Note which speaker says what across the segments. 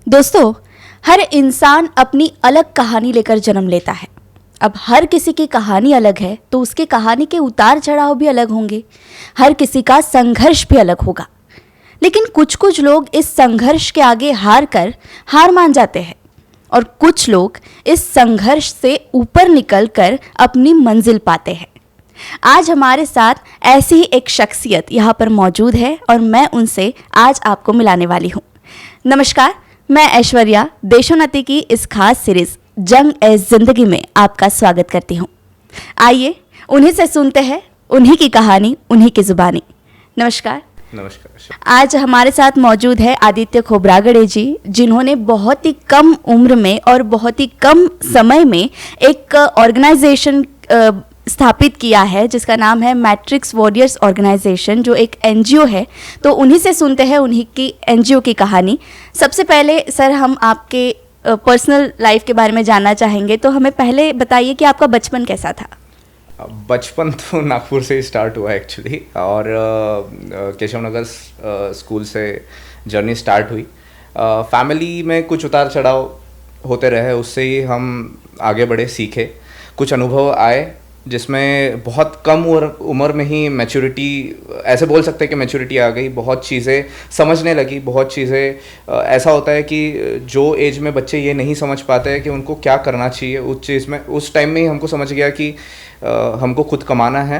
Speaker 1: दोस्तों, हर इंसान अपनी अलग कहानी लेकर जन्म लेता है। अब हर किसी की कहानी अलग है तो उसकी कहानी के उतार चढ़ाव भी अलग होंगे। हर किसी का संघर्ष भी अलग होगा। लेकिन कुछ कुछ लोग इस संघर्ष के आगे हार मान जाते हैं और कुछ लोग इस संघर्ष से ऊपर निकलकर अपनी मंजिल पाते हैं। आज हमारे साथ ऐसी ही एक शख्सियत यहाँ पर मौजूद है और मैं उनसे आज आपको मिलाने वाली हूँ। नमस्कार, मैं ऐश्वर्या देशोन्नति की इस खास सीरीज जंग ए जिंदगी में आपका स्वागत करती हूँ। आइए उन्हीं से सुनते हैं उन्हीं की कहानी, उन्हीं की जुबानी। नमस्कार।
Speaker 2: नमस्कार।
Speaker 1: आज हमारे साथ मौजूद है आदित्य खोब्रागड़े जी, जिन्होंने बहुत ही कम उम्र में और बहुत ही कम समय में एक ऑर्गेनाइजेशन स्थापित किया है जिसका नाम है मैट्रिक्स वॉरियर्स ऑर्गेनाइजेशन, जो एक एनजीओ है। तो उन्हीं से सुनते हैं उन्हीं की एनजीओ की कहानी। सबसे पहले सर, हम आपके पर्सनल लाइफ के बारे में जानना चाहेंगे, तो हमें पहले बताइए कि आपका बचपन कैसा था।
Speaker 2: बचपन तो नागपुर से ही स्टार्ट हुआ एक्चुअली, और केशव नगर स्कूल से जर्नी स्टार्ट हुई। फैमिली में कुछ उतार चढ़ाव होते रहे, उससे ही हम आगे बढ़े, सीखे, कुछ अनुभव आए जिसमें बहुत कम उम्र में ही मैच्योरिटी, ऐसे बोल सकते हैं कि मैच्योरिटी आ गई। बहुत चीज़ें समझने लगी, बहुत चीज़ें ऐसा होता है कि जो एज में बच्चे ये नहीं समझ पाते हैं कि उनको क्या करना चाहिए, उस चीज़ में उस टाइम में ही हमको समझ गया कि हमको खुद कमाना है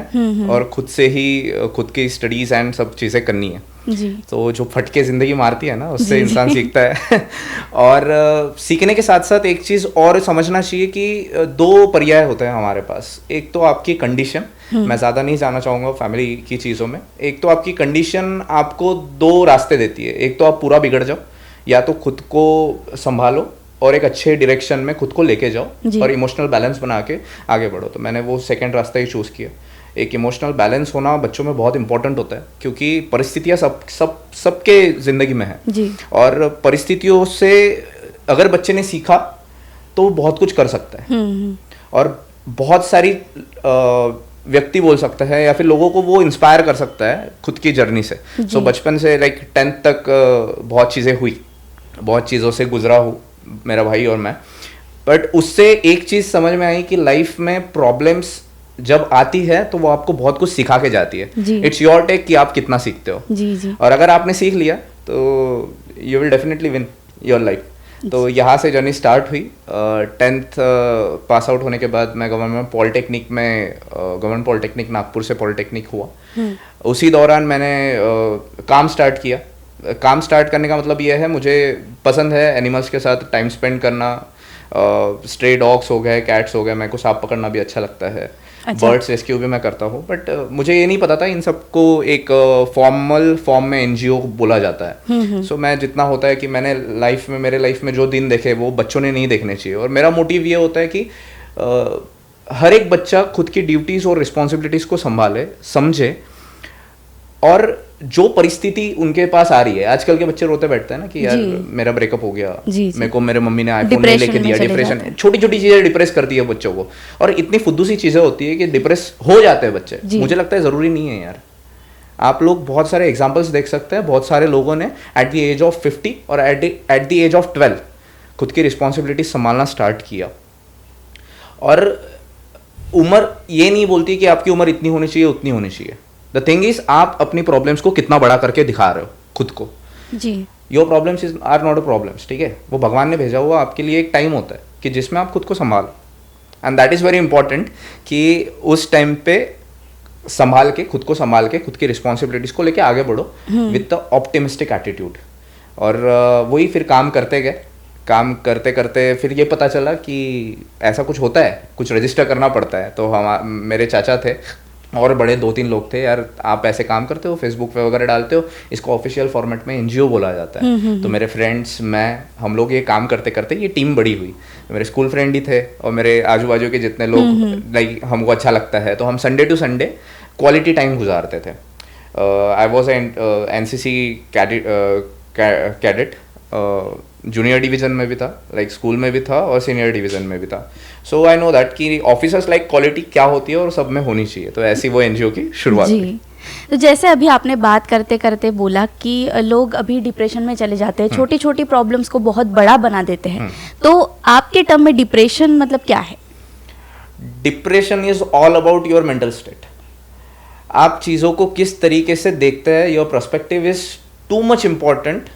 Speaker 2: और खुद से ही खुद की स्टडीज़ एंड सब चीज़ें करनी है
Speaker 1: जी।
Speaker 2: तो जो फटके ज़िंदगी मारती है ना, उससे इंसान सीखता है। और सीखने के साथ साथ एक चीज़ और समझना चाहिए कि दो पर्याय होते हैं हमारे पास। एक तो आपकी कंडीशन, मैं ज़्यादा नहीं जाना चाहूँगा फैमिली की चीज़ों में। एक तो आपकी कंडीशन आपको दो रास्ते देती है। एक तो आप पूरा बिगड़ जाओ, या तो खुद को संभालो और एक अच्छे डायरेक्शन में खुद को लेके जाओ और इमोशनल बैलेंस बना के आगे बढ़ो। तो मैंने वो सेकंड रास्ता ही चूज़ किया। एक इमोशनल बैलेंस होना बच्चों में बहुत इंपॉर्टेंट होता है, क्योंकि परिस्थितियाँ सबके ज़िंदगी में है जी। और परिस्थितियों से अगर बच्चे ने सीखा तो बहुत कुछ कर सकता है और बहुत सारी व्यक्ति बोल सकता है या फिर लोगों को वो इंस्पायर कर सकता है खुद की जर्नी से। सो बचपन से लाइक 10th तक बहुत चीज़ें हुई, बहुत चीज़ों से गुजरा हूँ मेरा भाई और मैं। बट उससे एक चीज़ समझ में आई कि लाइफ में प्रॉब्लम्स जब आती है तो वो आपको बहुत कुछ सिखा के जाती है। इट्स योर टेक कि आप कितना सीखते हो जी। और अगर आपने सीख लिया तो you will definitely win your life. तो यहाँ से जर्नी स्टार्ट हुई। 10th पास आउट होने के बाद मैं गवर्नमेंट पॉलिटेक्निक नागपुर से पॉलिटेक्निक हुआ। उसी दौरान मैंने काम स्टार्ट किया। काम स्टार्ट करने का मतलब ये है, मुझे पसंद है एनिमल्स के साथ टाइम स्पेंड करना। स्ट्रे डॉग्स हो गए, कैट्स हो गए, मेरे को सांप पकड़ना भी अच्छा लगता है। बर्ड्स रेस्क्यू भी मैं करता हूँ। बट मुझे ये नहीं पता था इन सबको एक फॉर्मल फॉर्म में एनजीओ बोला जाता है। सो मैं जितना होता है कि मैंने मेरे लाइफ में जो दिन देखे वो बच्चों ने नहीं देखने चाहिए। और मेरा मोटिव ये होता है कि हर एक बच्चा खुद की ड्यूटीज़ और रिस्पॉन्सिबिलिटीज़ को संभाले, समझे, और जो परिस्थिति उनके पास आ रही है। आजकल के बच्चे रोते बैठते हैं ना कि यार मेरा ब्रेकअप हो गया, मेरे को मेरे मम्मी ने आईफोन नहीं लेके दिया। डिप्रेशन, छोटी छोटी चीजें डिप्रेस करती है बच्चों को, और इतनी फुद्दू सी चीजें होती है कि डिप्रेस हो जाते हैं बच्चे। मुझे लगता है जरूरी नहीं है यार। आप लोग बहुत सारे एग्जाम्पल्स देख सकते हैं। बहुत सारे लोगों ने एट द एज ऑफ 50 और एट द एज ऑफ 12 खुद की रिस्पॉन्सिबिलिटी संभालना स्टार्ट किया। और उम्र ये नहीं बोलती कि आपकी उम्र इतनी होनी चाहिए, उतनी होनी चाहिए। द थिंग इज, आप अपनी प्रॉब्लम्स को कितना बड़ा करके दिखा रहे हो खुद को जी। Your problems are not a problems, ठीक है। वो भगवान ने भेजा हुआ आपके लिए एक टाइम होता है कि जिसमें आप खुद को संभालो। And that is very important कि उस टाइम पे खुद को संभाल के खुद की रिस्पॉन्सिबिलिटीज को लेके आगे बढ़ो विद द ऑप्टिमिस्टिक एटीट्यूड। और वही फिर काम करते गए। काम करते करते फिर ये पता चला कि ऐसा कुछ होता है, कुछ रजिस्टर करना पड़ता है। तो मेरे चाचा थे और बड़े 2-3 लोग थे, यार आप ऐसे काम करते हो, फेसबुक पे वगैरह डालते हो, इसको ऑफिशियल फॉर्मेट में एनजीओ बोला जाता है। तो मेरे फ्रेंड्स, हम लोग ये काम करते करते ये टीम बड़ी हुई। मेरे स्कूल फ्रेंड ही थे और मेरे आजू बाजू के जितने लोग लाइक हमको अच्छा लगता है, तो हम Sunday to Sunday quality time गुजारते थे। I was NCC cadet, junior division में भी था, लाइक स्कूल में भी था और सीनियर डिवीज़न में भी था। सो आई नो दैट कि ऑफिसर्स लाइक क्वालिटी क्या होती है और सब में होनी चाहिए। तो ऐसी वो एनजीओ की शुरुआत हुई।
Speaker 1: तो जैसे अभी आपने बात करते करते बोला कि लोग अभी डिप्रेशन में चले जाते हैं, छोटी छोटी प्रॉब्लम्स को बहुत बड़ा बना देते हैं, तो आपके टर्म में डिप्रेशन मतलब क्या है?
Speaker 2: Depression is all about your mental state. आप चीज़ों को किस तरीके से देखते हैं, your perspective is too much important.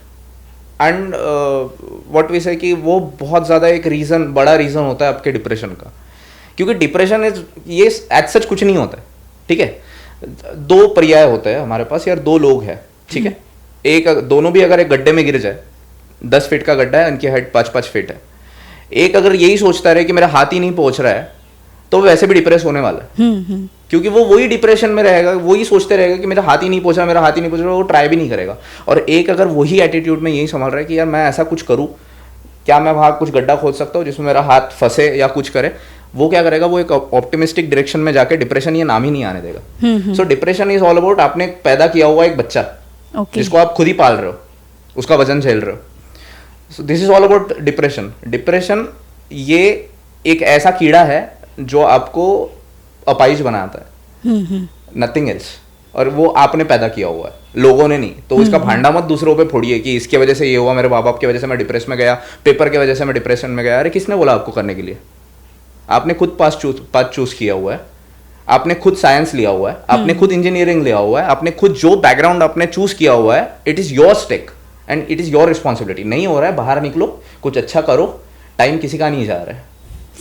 Speaker 2: And what we say कि वो बहुत ज़्यादा एक बड़ा रीज़न होता है आपके डिप्रेशन का. क्योंकि डिप्रेशन ये एज सच कुछ नहीं होता है, ठीक है. दो पर्याय होते हैं हमारे पास, यार दो लोग हैं, ठीक है. एक दोनों भी अगर एक गड्ढे में गिर जाए, 10 फीट का गड्ढा है, उनकी हाइट 5-5 फीट है. एक अगर यही सोचता रहे कि मेरा हाथ ही नहीं पहुंच रहा है, तो वैसे भी डिप्रेस होने वाला है. क्योंकि वो वही डिप्रेशन में रहेगा, वही सोचते रहेगा कि मेरा हाथ ही नहीं पहुंचा, मेरा हाथ ही नहीं पहुंच रहा, वो ट्राई भी नहीं करेगा. और एक अगर वही एटीट्यूड में यही संभाल रहा है कि यार मैं ऐसा कुछ करूँ, क्या मैं वहाँ कुछ गड्ढा खोद सकता हूँ जिसमें मेरा हाथ फंसे या कुछ करे, वो क्या करेगा, वो एक ऑप्टिमिस्टिक डायरेक्शन में जाके डिप्रेशन ये नाम ही नहीं आने देगा. सो डिप्रेशन इज ऑल अबाउट आपने पैदा किया हुआ एक बच्चा, जिसको आप खुद ही पाल रहे हो, उसका वजन झेल रहे हो. So this is all about depression. Depression ये एक ऐसा कीड़ा है जो आपको अपाहिज बनाता है, नथिंग एल्स. और वो आपने पैदा किया हुआ है, लोगों ने नहीं. तो इसका भांडा मत दूसरों पे फोड़िए कि इसके वजह से ये हुआ, मेरे माँ बाप की वजह से मैं डिप्रेस में गया, पेपर की वजह से मैं डिप्रेशन में गया. अरे किसने बोला आपको करने के लिए? आपने खुद पाथ चूज किया हुआ है, आपने खुद साइंस लिया हुआ है, आपने खुद इंजीनियरिंग लिया हुआ है, आपने खुद जो बैकग्राउंड आपने चूज किया हुआ है, it is your stake and it is your responsibility. नहीं हो रहा है, बाहर निकलो, कुछ अच्छा करो, टाइम किसी का नहीं जा रहा है.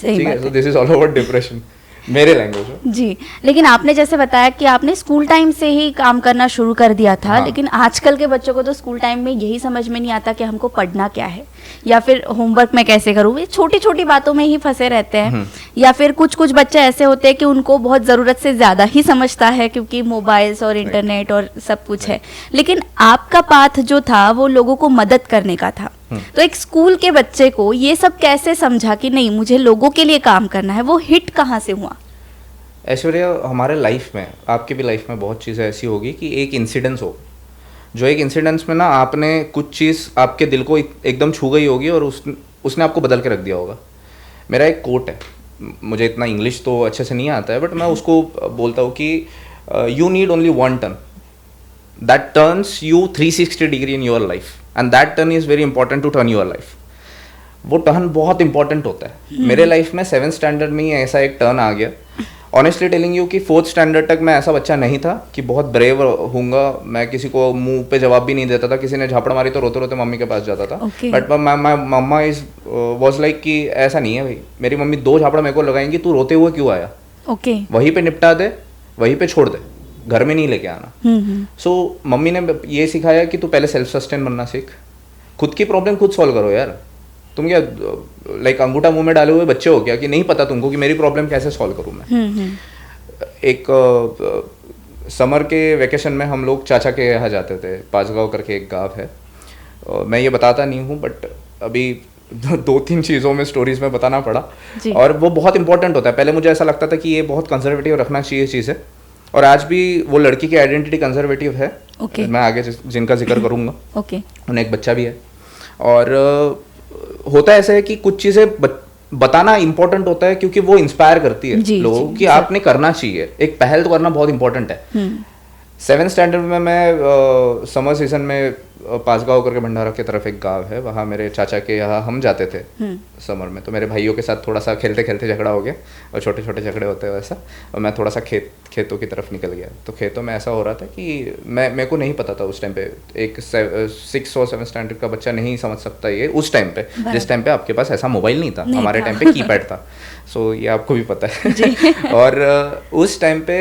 Speaker 2: ठीक है. So this is all about depression मेरे लैंग्वेज में.
Speaker 1: जी, लेकिन आपने जैसे बताया कि आपने स्कूल टाइम से ही काम करना शुरू कर दिया था.
Speaker 2: हाँ.
Speaker 1: लेकिन आजकल के बच्चों को तो स्कूल टाइम में यही समझ में नहीं आता कि हमको पढ़ना क्या है, या फिर होमवर्क में कैसे करूँ. वे छोटी छोटी बातों में ही फंसे रहते हैं. या फिर कुछ कुछ बच्चे ऐसे होते हैं कि उनको बहुत ज़रूरत से ज़्यादा ही समझता है, क्योंकि मोबाइल्स और इंटरनेट और सब कुछ है. लेकिन आपका पाथ जो था वो लोगों को मदद करने का था. तो एक स्कूल के बच्चे को ये सब कैसे समझा कि नहीं, मुझे लोगों के लिए काम करना है, वो हिट कहाँ से हुआ?
Speaker 2: ऐश्वर्या, हमारे लाइफ में, आपकी भी लाइफ में बहुत चीज़ें ऐसी होगी कि एक इंसिडेंस हो, जो एक इंसिडेंस में ना आपने कुछ चीज़ आपके दिल को एकदम छू गई होगी और उसने आपको बदल के रख दिया होगा. मेरा एक कोट है, मुझे इतना इंग्लिश तो अच्छे से नहीं आता है, बट मैं उसको बोलता हूँ कि you need only one turn that turns you 360 degree in your life, and that turn is very important to turn your life. वो टर्न बहुत इंपॉर्टेंट होता है. मेरे लाइफ में 7th स्टैंडर्ड में ही ऐसा एक टर्न आ गया. ऑनेस्टली टेलिंग यू कि 4th स्टैंडर्ड तक मैं ऐसा बच्चा नहीं था कि बहुत ब्रेव होऊंगा. मैं किसी को मुंह पे जवाब भी नहीं देता था. किसी ने झापड़ मारी तो रोते रोते मम्मी के पास जाता था. But mamma is was like कि ऐसा नहीं है भाई, मेरी मम्मी 2 झापड़ मेरे को लगाएंगी, तू रोते हुए क्यों आया, वहीं पे निपटा दे, वहीं पे छोड़ दे, घर में नहीं लेके आना. सो मम्मी ने ये सिखाया कि तू पहले सेल्फ सस्टेन बनना सीख, खुद की प्रॉब्लम खुद सॉल्व करो. यार तुम क्या लाइक अंगूठा मुंह में डाले हुए बच्चे हो क्या कि नहीं पता तुमको कि मेरी प्रॉब्लम कैसे सॉल्व करूं मैं. एक समर के वेकेशन में हम लोग चाचा के यहाँ जाते थे, पांचगांव करके एक गांव है. मैं ये बताता नहीं हूँ, बट अभी 2-3 चीज़ों में स्टोरीज में बताना पड़ा, और वो बहुत इंपॉर्टेंट होता है. पहले मुझे ऐसा लगता था कि ये बहुत कंजर्वेटिव रखना चाहिए चीज़ें, और आज भी वो लड़की की आइडेंटिटी कंजर्वेटिव है. मैं आगे जिनका जिक्र करूँगा, उन्हें एक बच्चा भी है. और होता ऐसा है कि कुछ चीज़ें बताना इंपॉर्टेंट होता है क्योंकि वो इंस्पायर करती है लोगों कि आपने करना चाहिए. एक पहल तो करना बहुत इंपॉर्टेंट है. 7th स्टैंडर्ड में मैं समर सीजन में पासगांव करके भंडारा की तरफ एक गांव है, वहाँ मेरे चाचा के यहाँ हम जाते थे समर में. तो मेरे भाइयों के साथ थोड़ा सा खेलते खेलते झगड़ा हो गया, और छोटे छोटे झगड़े होते हैं वैसा. और मैं थोड़ा सा खेतों की तरफ निकल गया. तो खेतों में ऐसा हो रहा था कि मेरे को नहीं पता था उस टाइम पे. एक 6 और 7 स्टैंडर्ड का बच्चा नहीं समझ सकता ये उस टाइम पे, जिस टाइम पे आपके पास ऐसा मोबाइल नहीं था. हमारे टाइम पे कीपैड था. सो ये आपको भी पता है. और उस टाइम पे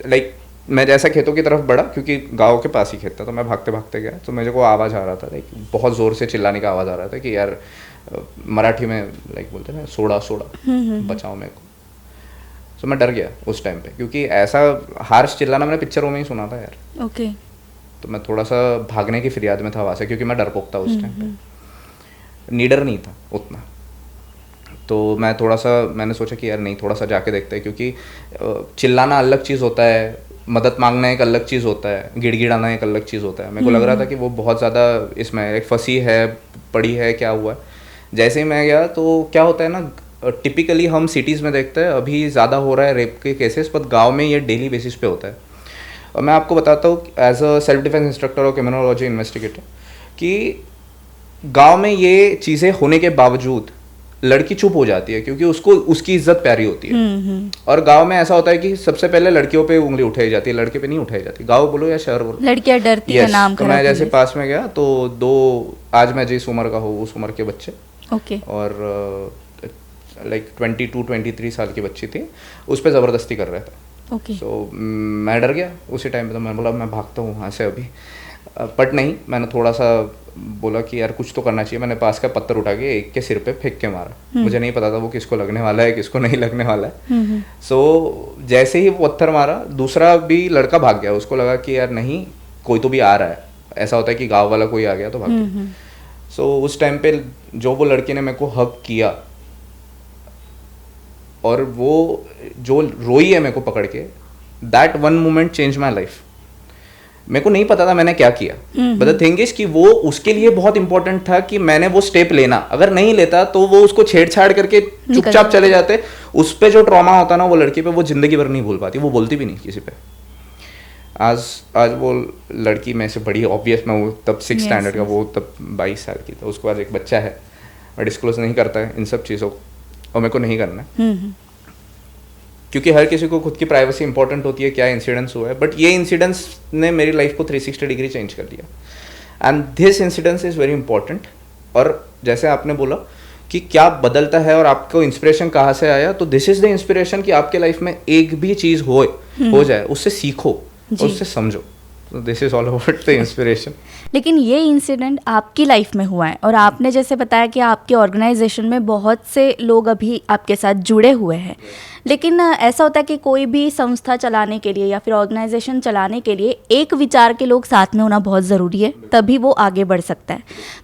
Speaker 2: लाइक मैं जैसा खेतों की तरफ बढ़ा, क्योंकि गांव के पास ही खेत था, तो मैं भागते भागते गया. तो मेरे को आवाज़ आ रहा था, लाइक बहुत ज़ोर से चिल्लाने का आवाज़ आ रहा था कि यार मराठी में लाइक बोलते हैं ना, सोड़ा सोड़ा, बचाओ मेरे को. तो मैं डर गया उस टाइम पे, क्योंकि ऐसा हार्श चिल्लाना मैंने पिक्चरों में ही सुना था यार. तो मैं थोड़ा सा भागने की फिरियाद में था वहाँ से, क्योंकि मैं डरपोक था उस टाइम पे, नीडर नहीं था उतना. तो मैंने सोचा कि यार नहीं, थोड़ा सा जाके देखते हैं, क्योंकि चिल्लाना अलग चीज़ होता है, मदद मांगना एक अलग चीज़ होता है, गिड़गिड़ाना एक अलग चीज़ होता है. मेरे को लग रहा था कि वो बहुत ज़्यादा इसमें एक फंसी है, पड़ी है, क्या हुआ है. जैसे ही मैं गया तो क्या होता है ना, टिपिकली हम सिटीज़ में देखते हैं अभी ज़्यादा हो रहा है रेप के केसेस, पर गांव में ये डेली बेसिस पे होता है. और मैं आपको बताता हूँ as a self defence instructor और क्रिमिनोलॉजी इन्वेस्टिगेटर कि गांव में ये चीज़ें होने के बावजूद लड़की चुप हो जाती है क्योंकि उसको उसकी इज्जत प्यारी होती है। और गांव में ऐसा होता है कि सबसे पहले लड़कियों पे उंगली उठाई जाती है, लड़के पे नहीं उठाई जाती। गांव बोलो या शहर बोलो,
Speaker 1: लड़कियां डरती है नाम
Speaker 2: तो मैं जैसे पास में गया तो आज मैं जिस उम्र का हूँ उस उम्र के बच्चे,
Speaker 1: ओके,
Speaker 2: और लाइक 22-23 साल की बच्ची थी, उस पर ज़बरदस्ती कर रहे थे।
Speaker 1: ओके,
Speaker 2: तो मैं डर गया उसी टाइम पे। तो मैं बोला मैं भागता हूँ वहाँ से अभी, बट नहीं, मैंने थोड़ा सा बोला कि यार कुछ तो करना चाहिए। मैंने पास का पत्थर उठा के एक के सिर पे फेंक के मारा। मुझे नहीं पता था वो किसको लगने वाला है किसको नहीं लगने वाला है। सो जैसे ही वो पत्थर मारा, दूसरा भी लड़का भाग गया। उसको लगा कि यार नहीं, कोई तो भी आ रहा है। ऐसा होता है कि गाँव वाला कोई आ गया तो भाग गया। सो उस टाइम पे जो वो लड़की ने मेरे को हग किया और वो जो रोई है मेरे को पकड़ के, that one moment change my life. मेरे को नहीं पता था मैंने क्या किया, बट द थिंग इज कि वो उसके लिए बहुत इंपॉर्टेंट था कि मैंने वो स्टेप लेना। अगर नहीं लेता तो वो उसको छेड़छाड़ करके चुपचाप चले जाते। उस पे जो ट्रॉमा होता ना वो लड़की पे, वो जिंदगी भर नहीं भूल पाती। वो बोलती भी नहीं किसी पे। आज वो लड़की में से बड़ी, ऑब्वियस मैं वो तब 6th स्टैंडर्ड का, वो तब 22 साल की था। उसके बाद एक बच्चा है। मैं डिस्क्लोज नहीं करता है इन सब चीज़ों को, और मेरे को नहीं करना है क्योंकि हर किसी को खुद की प्राइवेसी इंपॉर्टेंट होती है, क्या इंसिडेंस हुआ है। बट ये इंसिडेंस ने मेरी लाइफ को 360 डिग्री चेंज कर दिया, and this incidence is very important. और जैसे आपने बोला कि क्या बदलता है और आपको इंस्पिरेशन कहाँ से आया, तो दिस इज द इंस्पिरेशन कि आपके लाइफ में एक भी चीज़ हो जाए, उससे सीखो और उससे समझो। This is all about the inspiration.
Speaker 1: लेकिन ये इंसिडेंट आपकी लाइफ में हुआ है, और आपने जैसे बताया कि आपके ऑर्गेनाइजेशन में बहुत से लोग अभी आपके साथ जुड़े हुए हैं। लेकिन ऐसा होता है कि कोई भी संस्था चलाने के लिए या फिर ऑर्गेनाइजेशन चलाने के लिए एक विचार के लोग साथ में होना बहुत ज़रूरी है, तभी वो आगे बढ़ सकता है।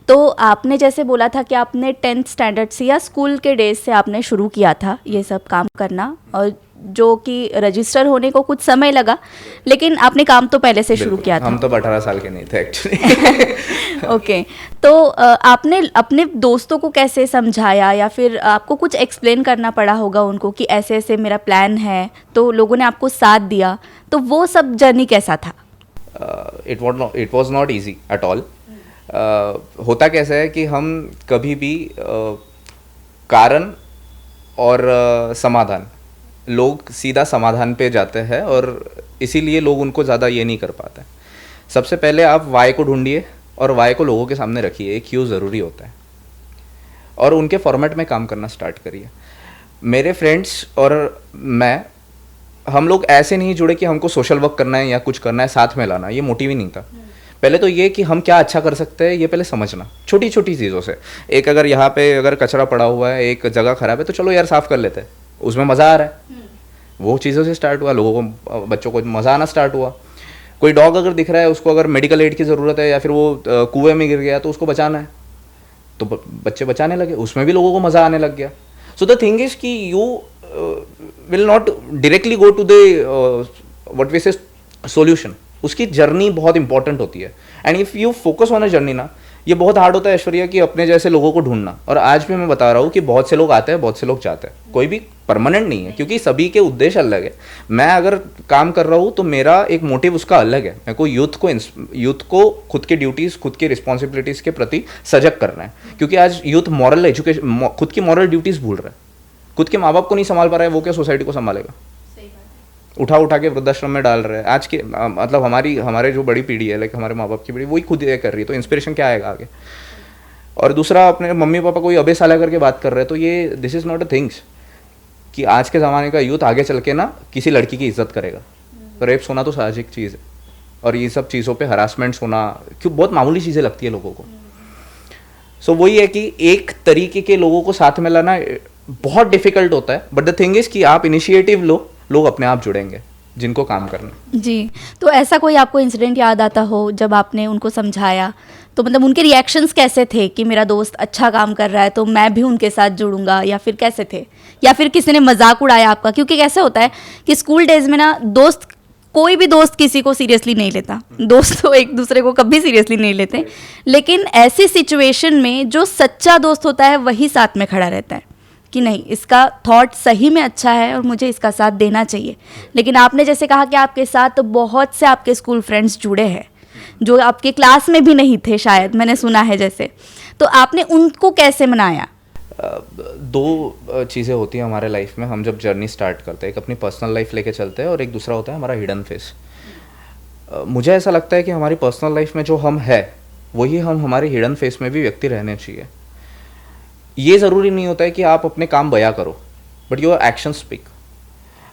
Speaker 1: तो आपने जैसे बोला था कि आपने 10th स्टैंडर्ड से या स्कूल के डेज से आपने शुरू किया था ये सब काम करना, और जो कि रजिस्टर होने को कुछ समय लगा, लेकिन आपने काम तो पहले से शुरू किया था।
Speaker 2: हम तो 18 साल के नहीं थे एक्चुअली।
Speaker 1: ओके, तो आपने अपने दोस्तों को कैसे समझाया, या फिर आपको कुछ एक्सप्लेन करना पड़ा होगा उनको कि ऐसे ऐसे मेरा प्लान है, तो लोगों ने आपको साथ दिया, तो वो सब जर्नी कैसा था?
Speaker 2: It was not easy at all. होता कैसा है कि हम कभी भी कारण और समाधान, लोग सीधा समाधान पे जाते हैं और इसीलिए लोग उनको ज़्यादा ये नहीं कर पाते। सबसे पहले आप वाई को ढूंढिए और वाई को लोगों के सामने रखिए, एक क्यों ज़रूरी होता है, और उनके फॉर्मेट में काम करना स्टार्ट करिए। मेरे फ्रेंड्स और मैं, हम लोग ऐसे नहीं जुड़े कि हमको सोशल वर्क करना है या कुछ करना है साथ में लाना, ये मोटिव ही नहीं था। पहले तो ये कि हम क्या अच्छा कर सकते हैं ये पहले समझना, छोटी छोटी चीज़ों से। एक अगर यहाँ पे अगर कचरा पड़ा हुआ है, एक जगह खराब है, तो चलो यार साफ़ कर लेते हैं, उसमें मज़ा आ रहा है। वो चीज़ों से स्टार्ट हुआ, लोगों को, बच्चों को मज़ा आना स्टार्ट हुआ। कोई डॉग अगर दिख रहा है, उसको अगर मेडिकल एड की ज़रूरत है या फिर वो कुएं में गिर गया तो उसको बचाना है, तो बच्चे बचाने लगे, उसमें भी लोगों को मज़ा आने लग गया। सो द थिंग इज कि you will not directly go to the what we say solution. उसकी जर्नी बहुत इंपॉर्टेंट होती है, and if you focus on a journey ना, ये बहुत हार्ड होता है ऐश्वर्या कि अपने जैसे लोगों को ढूंढना। और आज भी मैं बता रहा हूँ कि बहुत से लोग आते हैं, बहुत से लोग जाते हैं, कोई भी परमानेंट नहीं है, क्योंकि सभी के उद्देश्य अलग है। मैं अगर काम कर रहा हूँ तो मेरा एक मोटिव उसका अलग है। मेरे को यूथ को खुद की ड्यूटीज़, खुद की रिस्पॉन्सिबिलिटीज़ के प्रति सजग करना है, क्योंकि आज यूथ मॉरल एजुकेशन, खुद की मॉरल ड्यूटीज़ भूल रहा है। खुद के माँ बाप को नहीं संभाल पा रहा है, वो क्या सोसाइटी को संभालेगा? उठा के वृद्धाश्रम में डाल रहे हैं आज के, मतलब हमारे जो बड़ी पीढ़ी है, लाइक हमारे माँ बाप की पीढ़ी, वही खुद ये कर रही है, तो इंस्पिरेशन क्या आएगा आगे? और दूसरा, अपने मम्मी पापा कोई अबे साला करके बात कर रहे हैं, तो ये this is not a things कि आज के ज़माने का यूथ आगे चल के ना किसी लड़की की इज्जत करेगा। तो रेप्स होना तो साहजिक चीज़ है, और ये सब चीज़ों पे हरासमेंट्स होना क्यों बहुत मामूली चीज़ें लगती है लोगों को। सो वही है कि एक तरीके के लोगों को साथ में लाना बहुत डिफिकल्ट होता है, बट द थिंग इज़ कि आप इनिशिएटिव लो, लोग अपने आप जुड़ेंगे जिनको काम करना।
Speaker 1: जी, तो ऐसा कोई आपको इंसिडेंट याद आता हो जब आपने उनको समझाया, तो मतलब उनके रिएक्शंस कैसे थे कि मेरा दोस्त अच्छा काम कर रहा है तो मैं भी उनके साथ जुड़ूंगा, या फिर कैसे थे, या फिर किसी ने मजाक उड़ाया आपका? क्योंकि कैसे होता है कि स्कूल डेज में ना दोस्त, कोई भी दोस्त किसी को सीरियसली नहीं लेता, दोस्त तो एक दूसरे को कभी सीरियसली नहीं लेते, लेकिन ऐसी सिचुएशन में जो सच्चा दोस्त होता है वही साथ में खड़ा रहता है। कि नहीं, इसका थॉट सही में अच्छा है और मुझे इसका साथ देना चाहिए। लेकिन आपने जैसे कहा कि आपके साथ तो बहुत से आपके स्कूल फ्रेंड्स जुड़े हैं जो आपके क्लास में भी नहीं थे शायद, मैंने सुना है जैसे, तो आपने उनको कैसे मनाया?
Speaker 2: दो चीज़ें होती हैं हमारे लाइफ में हम जब जर्नी स्टार्ट करते हैं। एक अपनी पर्सनल लाइफ लेके चलते हैं और एक दूसरा होता है हमारा हिडन फेस। मुझे ऐसा लगता है कि हमारी पर्सनल लाइफ में जो हम है वही हम हमारे हिडन फेस में भी व्यक्ति रहने चाहिए। ये ज़रूरी नहीं होता है कि आप अपने काम बयां करो, बट योर एक्शन स्पीक।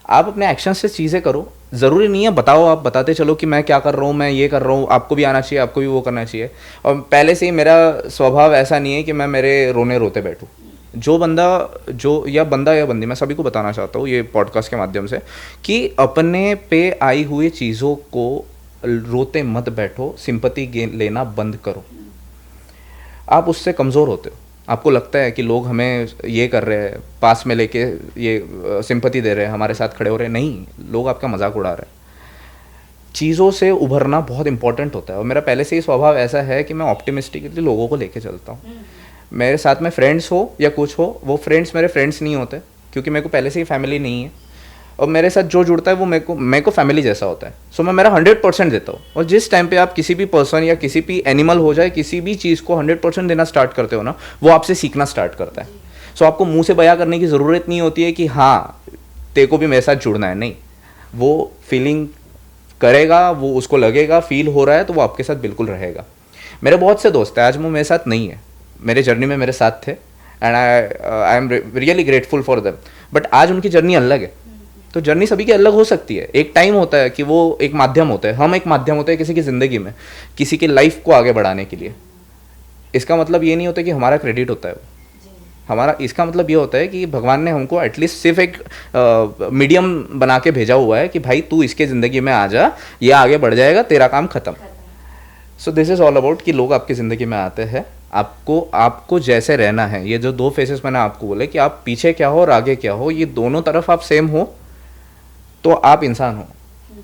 Speaker 2: आप अपने एक्शन से चीज़ें करो, ज़रूरी नहीं है बताओ, आप बताते चलो कि मैं क्या कर रहा हूँ, मैं ये कर रहा हूँ, आपको भी आना चाहिए, आपको भी वो करना चाहिए। और पहले से ही मेरा स्वभाव ऐसा नहीं है कि मैं मेरे रोने रोते बैठूँ। जो बंदा या बंदी, मैं सभी को बताना चाहता हूँ ये पॉडकास्ट के माध्यम से कि अपने पे आई हुई चीज़ों को रोते मत बैठो, सिंपैथी लेना बंद करो। आप उससे कमज़ोर होते हो। आपको लगता है कि लोग हमें ये कर रहे हैं, पास में लेके ये सिंपैथी दे रहे हैं, हमारे साथ खड़े हो रहे हैं। नहीं, लोग आपका मजाक उड़ा रहे हैं। चीज़ों से उभरना बहुत इंपॉर्टेंट होता है और मेरा पहले से ही स्वभाव ऐसा है कि मैं ऑप्टिमिस्टिकली लोगों को लेके चलता हूँ। मेरे साथ में फ्रेंड्स हो या कुछ हो, वो फ्रेंड्स मेरे फ्रेंड्स नहीं होते क्योंकि मेरे को पहले से ही फैमिली नहीं है, और मेरे साथ जो जुड़ता है वो मेरे को फैमिली जैसा होता है। सो मैं मेरा 100% देता हूँ। और जिस टाइम पे आप किसी भी पर्सन या किसी भी एनिमल हो जाए, किसी भी चीज़ को 100% देना स्टार्ट करते हो ना, वो आपसे सीखना स्टार्ट करता है। सो आपको मुंह से बयां करने की ज़रूरत नहीं होती है कि हाँ तेरे को भी मेरे साथ जुड़ना है। नहीं, वो फीलिंग करेगा, वो उसको लगेगा, फील हो रहा है तो वो आपके साथ बिल्कुल रहेगा। मेरे बहुत से दोस्त हैं, आज वो मेरे साथ नहीं है, मेरे जर्नी में मेरे साथ थे, and I am really grateful for them. But आज उनकी जर्नी अलग है। तो जर्नी सभी की अलग हो सकती है। एक टाइम होता है कि वो एक माध्यम होता है, हम एक माध्यम होते हैं किसी की ज़िंदगी में, किसी की लाइफ को आगे बढ़ाने के लिए। इसका मतलब ये नहीं होता कि हमारा क्रेडिट होता है वो हमारा। इसका मतलब ये होता है कि भगवान ने हमको एटलीस्ट सिर्फ एक मीडियम बना के भेजा हुआ है कि भाई तू इसके ज़िंदगी में आ जा, ये आगे बढ़ जाएगा, तेरा काम ख़त्म। So this is all about कि लोग आपकी ज़िंदगी में आते हैं, आपको जैसे रहना है। ये जो दो फेसेस मैंने आपको बोले कि आप पीछे क्या हो और आगे क्या हो, ये दोनों तरफ आप सेम हो तो आप इंसान हो।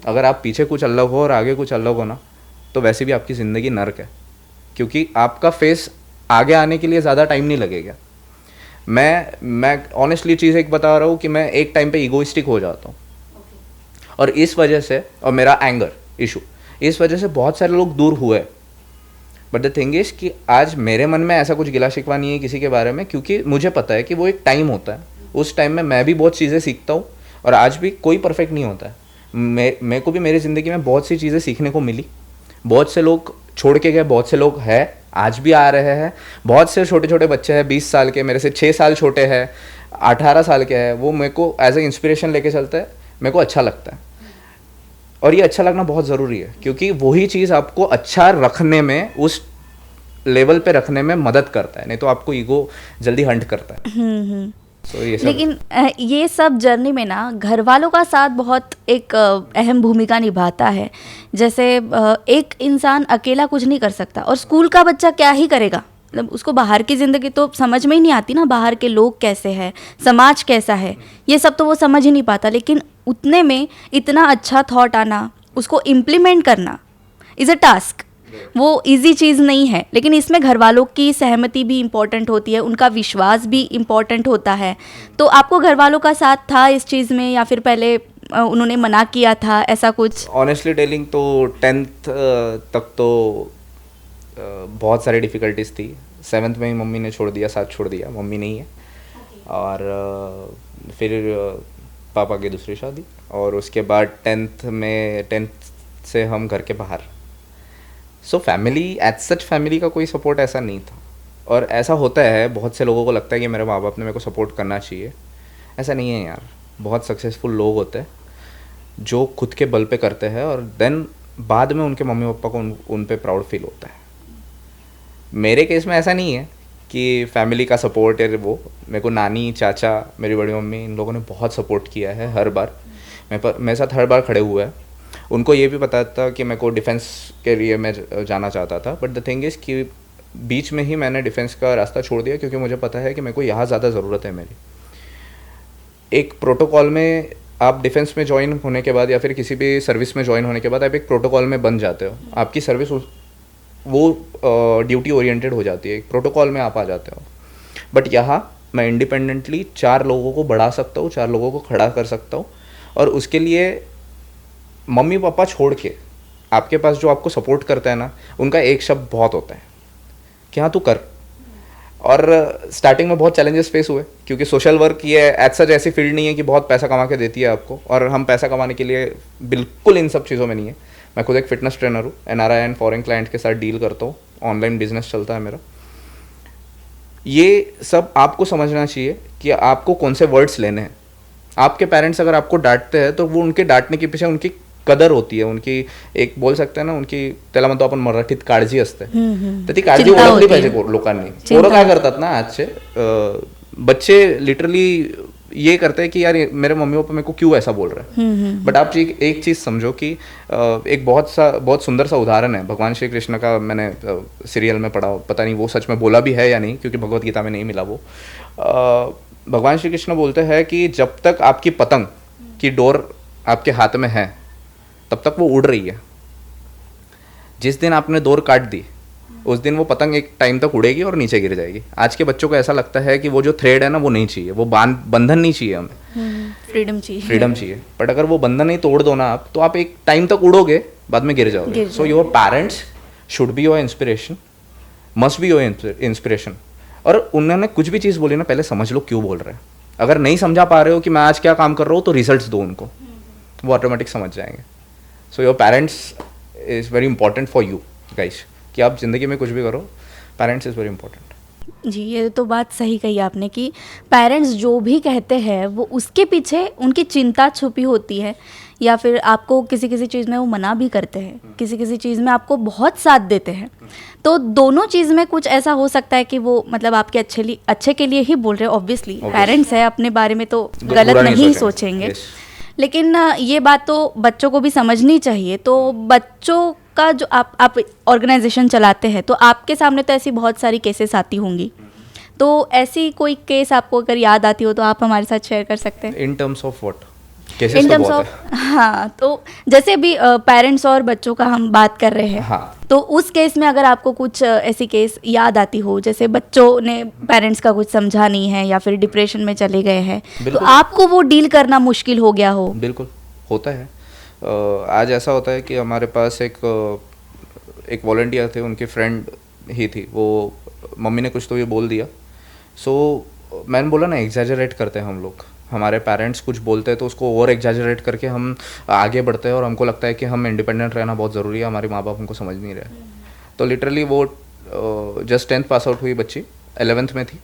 Speaker 2: अगर आप पीछे कुछ अलग हो और आगे कुछ अलग हो ना, तो वैसे भी आपकी ज़िंदगी नर्क है, क्योंकि आपका फेस आगे आने के लिए ज़्यादा टाइम नहीं लगेगा। मैं ऑनेस्टली चीज़ एक बता रहा हूँ कि मैं एक टाइम पे ईगोइस्टिक हो जाता हूँ, और इस वजह से, और मेरा एंगर इशू, इस वजह से बहुत सारे लोग दूर हुए। बट द थिंग इज़ कि आज मेरे मन में ऐसा कुछ गिला शिकवा नहीं है किसी के बारे में, क्योंकि मुझे पता है कि वो एक टाइम होता है। उस टाइम में मैं भी बहुत चीज़ें सीखता हूँ, और आज भी कोई परफेक्ट नहीं होता है। मेरे को भी मेरी ज़िंदगी में बहुत सी चीज़ें सीखने को मिली। बहुत से लोग छोड़ के गए, बहुत से लोग हैं आज भी आ रहे हैं। बहुत से छोटे छोटे बच्चे हैं 20 साल के, मेरे से 6 साल छोटे हैं, 18 साल के हैं, वो मेरे को एज ए इंस्पिरेशन लेके चलते हैं। मेरे को अच्छा लगता है, और ये अच्छा लगना बहुत ज़रूरी है, क्योंकि वही चीज़ आपको अच्छा रखने में, उस लेवल पे रखने में मदद करता है। नहीं तो आपको ईगो जल्दी हंट करता है। So,
Speaker 1: लेकिन ये सब जर्नी में ना घर वालों का साथ बहुत एक अहम भूमिका निभाता है। जैसे एक इंसान अकेला कुछ नहीं कर सकता, और स्कूल का बच्चा क्या ही करेगा, मतलब उसको बाहर की ज़िंदगी तो समझ में ही नहीं आती ना, बाहर के लोग कैसे हैं, समाज कैसा है, ये सब तो वो समझ ही नहीं पाता। लेकिन उतने में इतना अच्छा थॉट आना, उसको इम्प्लीमेंट करना इज़ अ टास्क। वो इजी चीज़ नहीं है, लेकिन इसमें घर वालों की सहमति भी इम्पॉर्टेंट होती है, उनका विश्वास भी इम्पॉर्टेंट होता है। तो आपको घर वालों का साथ था इस चीज़ में, या फिर पहले उन्होंने मना किया था, ऐसा कुछ?
Speaker 2: ऑनेस्टली टेलिंग तो 10th तक तो बहुत सारी डिफ़िकल्टीज थी। 7th में ही मम्मी ने छोड़ दिया, साथ छोड़ दिया, मम्मी नहीं है। और फिर पापा की दूसरी शादी, और उसके बाद 10th से हम घर के बाहर। So family as such, family का कोई सपोर्ट ऐसा नहीं था। और ऐसा होता है, बहुत से लोगों को लगता है कि मेरे माँ बाप ने मेरे को सपोर्ट करना चाहिए। ऐसा नहीं है यार। बहुत सक्सेसफुल लोग होते हैं जो खुद के बल पे करते हैं, और देन बाद में उनके मम्मी पापा को उन पे प्राउड फील होता है। मेरे केस में ऐसा नहीं है कि फैमिली का सपोर्ट है। वो मेरे को नानी, चाचा, मेरी बड़ी मम्मी, इन लोगों ने बहुत सपोर्ट किया है। हर बार मेरे साथ हर बार खड़े हुए हैं। उनको ये भी पता था कि मेरे को डिफेंस के लिए मैं जाना चाहता था, बट द थिंग इज़ कि बीच में ही मैंने डिफेंस का रास्ता छोड़ दिया, क्योंकि मुझे पता है कि मेरे को यहाँ ज़्यादा ज़रूरत है मेरी। एक प्रोटोकॉल में आप डिफेंस में ज्वाइन होने के बाद, या फिर किसी भी सर्विस में ज्वाइन होने के बाद, आप एक प्रोटोकॉल में बन जाते हो। आपकी सर्विस वो ड्यूटी ओरिएंटेड हो जाती है, एक प्रोटोकॉल में आप आ जाते हो। बट यहाँ मैं इंडिपेंडेंटली 4 लोगों को बढ़ा सकता हूँ, 4 लोगों को खड़ा कर सकता हूँ। और उसके लिए मम्मी पापा छोड़ के आपके पास जो आपको सपोर्ट करता है ना, उनका एक शब्द बहुत होता है कि हाँ तू कर। और स्टार्टिंग में बहुत चैलेंजेस फेस हुए, क्योंकि सोशल वर्क ये एज सच ऐसी फील्ड नहीं है कि बहुत पैसा कमा के देती है आपको, और हम पैसा कमाने के लिए बिल्कुल इन सब चीज़ों में नहीं है। मैं खुद एक फिटनेस ट्रेनर हूँ, NRI एंड फॉरेन क्लाइंट के साथ डील करता हूँ, ऑनलाइन बिजनेस चलता है मेरा। ये सब आपको समझना चाहिए कि आपको कौन से वर्ड्स लेने हैं। आपके पेरेंट्स अगर आपको डांटते हैं तो वो उनके डांटने के पीछे उनकी कदर होती है, उनकी एक बोल सकते हैं ना, उनकी त्याला म्हणतो आपण मराठीत काळजी असते, तर ती काळजी ओळखली पाहिजे लोकांनी. पोरं काय करतात ना आजचे बच्चे लिटरली ये करते हैं कि यार मेरे मम्मी पापा मेरे को क्यों ऐसा बोल रहे हैं. बट आप एक चीज़ समझो कि एक बहुत सुंदर सा उदाहरण है भगवान श्री कृष्ण का. मैंने सीरियल में पढ़ा, पता नहीं वो सच में बोला भी है या नहीं, क्योंकि भगवत गीता में नहीं मिला वो. भगवान श्री कृष्ण बोलते हैं कि जब तक आपकी पतंग की डोर आपके हाथ में है तब तक वो उड़ रही है. जिस दिन आपने डोर काट दी उस दिन वो पतंग एक टाइम तक उड़ेगी और नीचे गिर जाएगी. आज के बच्चों को ऐसा लगता है कि वो जो थ्रेड है ना वो नहीं चाहिए, वो बंधन नहीं चाहिए हमें, फ्रीडम चाहिए. बट अगर वो बंधन नहीं तोड़ दो ना आप, तो आप एक टाइम तक उड़ोगे, बाद में गिर जाओगे. So your parents should be your inspiration, must be your inspiration. और उन्होंने कुछ भी चीज़ बोली ना, पहले समझ लो क्यों बोल रहे हैं. अगर नहीं समझा पा रहे हो कि मैं आज क्या काम कर रहा हूँ, तो रिजल्ट्स दो उनको, वो ऑटोमेटिक समझ जाएंगे. So your parents is very important for you guys, कि आप ज़िंदगी में कुछ भी करो, पेरेंट्स इज़ वेरी इंपॉर्टेंट.
Speaker 1: जी, ये तो बात सही कही आपने कि पेरेंट्स जो भी कहते हैं वो उसके पीछे उनकी चिंता छुपी होती है, या फिर आपको किसी किसी चीज़ में वो मना भी करते हैं, किसी किसी चीज़ में आपको बहुत साथ देते हैं. तो दोनों चीज़ में कुछ ऐसा हो सकता है कि वो मतलब आपके अच्छे के लिए ही बोल रहे हैं. ऑब्वियसली पेरेंट्स है, अपने बारे में तो गलत नहीं सोचेंगे. लेकिन ये बात तो बच्चों को भी समझनी चाहिए. तो बच्चों का जो आप ऑर्गेनाइजेशन चलाते हैं, तो आपके सामने तो ऐसी बहुत सारी केसेस आती होंगी. तो ऐसी कोई केस आपको अगर याद आती हो तो आप हमारे साथ शेयर कर सकते हैं.
Speaker 2: In terms of what?
Speaker 1: In terms of, हाँ, तो जैसे अभी पेरेंट्स और बच्चों का हम बात कर रहे हैं, हाँ. तो उस केस में अगर आपको कुछ ऐसी केस याद आती हो, जैसे बच्चों ने पेरेंट्स का कुछ समझा नहीं है या फिर डिप्रेशन में चले गए हैं, तो आपको वो डील करना मुश्किल हो गया हो. बिल्कुल
Speaker 2: होता है. आज ऐसा होता है कि हमारे पास एक वॉलंटियर थे, उनकी फ्रेंड ही थी. वो मम्मी ने कुछ तो ये बोल दिया. सो मैंने बोला ना, एग्जैजरेट करते हैं हम लोग. हमारे पेरेंट्स कुछ बोलते हैं तो उसको और एग्जैजरेट करके हम आगे बढ़ते हैं, और हमको लगता है कि हम इंडिपेंडेंट रहना बहुत ज़रूरी है, हमारे माँ बाप हमको समझ नहीं रहे. तो लिटरली वो जस्ट 10th पास आउट हुई बच्ची, 11th में थी.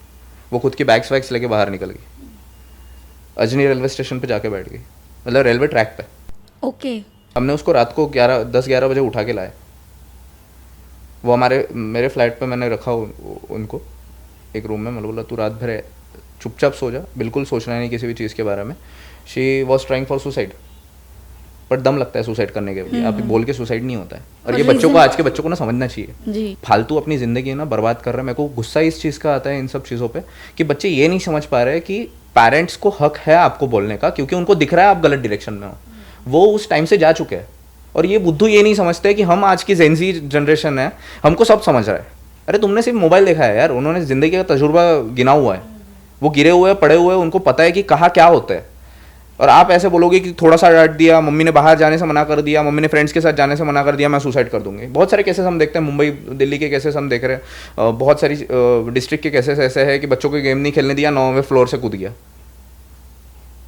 Speaker 2: वो खुद की बैग्स वैग्स लेके बाहर निकल गई, अजनी रेलवे स्टेशन पे जाके बैठ गई, मतलब रेलवे ट्रैक पे. ओके. हमने उसको रात को 10-11 बजे उठा के लाए. वो मेरे फ्लैट पे मैंने रखा उनको एक रूम में. मैंने बोला तू रात भर चुपचाप सो जा, बिल्कुल सोचना नहीं किसी भी चीज़ के बारे में. She was trying for suicide, but दम लगता है सुसाइड करने के लिए. आप बोल के सुसाइड नहीं होता है. और ये बच्चों को, आज के बच्चों को ना समझना चाहिए. फालतू अपनी ज़िंदगी ना बर्बाद कर रहे हैं. मेरे को गुस्सा इस चीज़ का आता है इन सब चीज़ों पे, कि बच्चे ये नहीं समझ पा रहे कि पेरेंट्स को हक है आपको बोलने का, क्योंकि उनको दिख रहा है आप गलत डायरेक्शन में हो. वो उस टाइम से जा चुके हैं. और ये बुद्धू ये नहीं समझते कि हम आज की जेनजी जनरेशन है, हमको सब समझ रहा है. अरे तुमने सिर्फ मोबाइल देखा है यार, उन्होंने ज़िंदगी का तजुर्बा गिना हुआ है. वो गिरे हुए पड़े हुए, उनको पता है कि कहाँ क्या होता है. और आप ऐसे बोलोगे कि थोड़ा सा डांट दिया, मम्मी ने बाहर जाने से मना कर दिया, मम्मी ने फ्रेंड्स के साथ जाने से मना कर दिया, मैं सुसाइड कर दूंगी. बहुत सारे केसेस हम देखते हैं, मुंबई दिल्ली के केसेस हम देख रहे हैं. बहुत सारी डिस्ट्रिक्ट के केसेस ऐसे हैं कि बच्चों को गेम नहीं खेलने दिया, 9वें फ्लोर से कूद गया.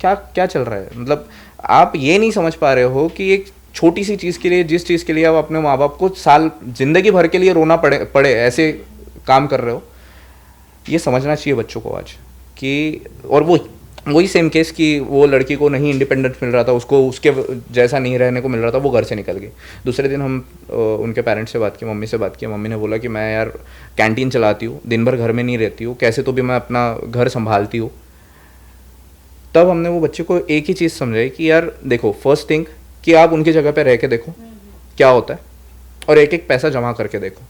Speaker 2: क्या चल रहा है? मतलब आप ये नहीं समझ पा रहे हो कि एक छोटी सी चीज़ के लिए, जिस चीज़ के लिए आप अपने माँ बाप को साल जिंदगी भर के लिए रोना पड़े ऐसे काम कर रहे हो. ये समझना चाहिए बच्चों को आज कि. और वही सेम केस कि वो लड़की को नहीं इंडिपेंडेंट मिल रहा था, उसको उसके जैसा नहीं रहने को मिल रहा था, वो घर से निकल गई. दूसरे दिन हम उनके पेरेंट्स से बात की, मम्मी से बात की. मम्मी ने बोला कि मैं यार कैंटीन चलाती हूँ, दिन भर घर में नहीं रहती हूँ, कैसे तो भी मैं अपना घर संभालती हूँ. तब हमने वो बच्चे को एक ही चीज़ समझाई कि यार देखो, फर्स्ट थिंग कि आप उनकी जगह पे रह के देखो क्या होता है, और एक एक पैसा जमा करके देखो.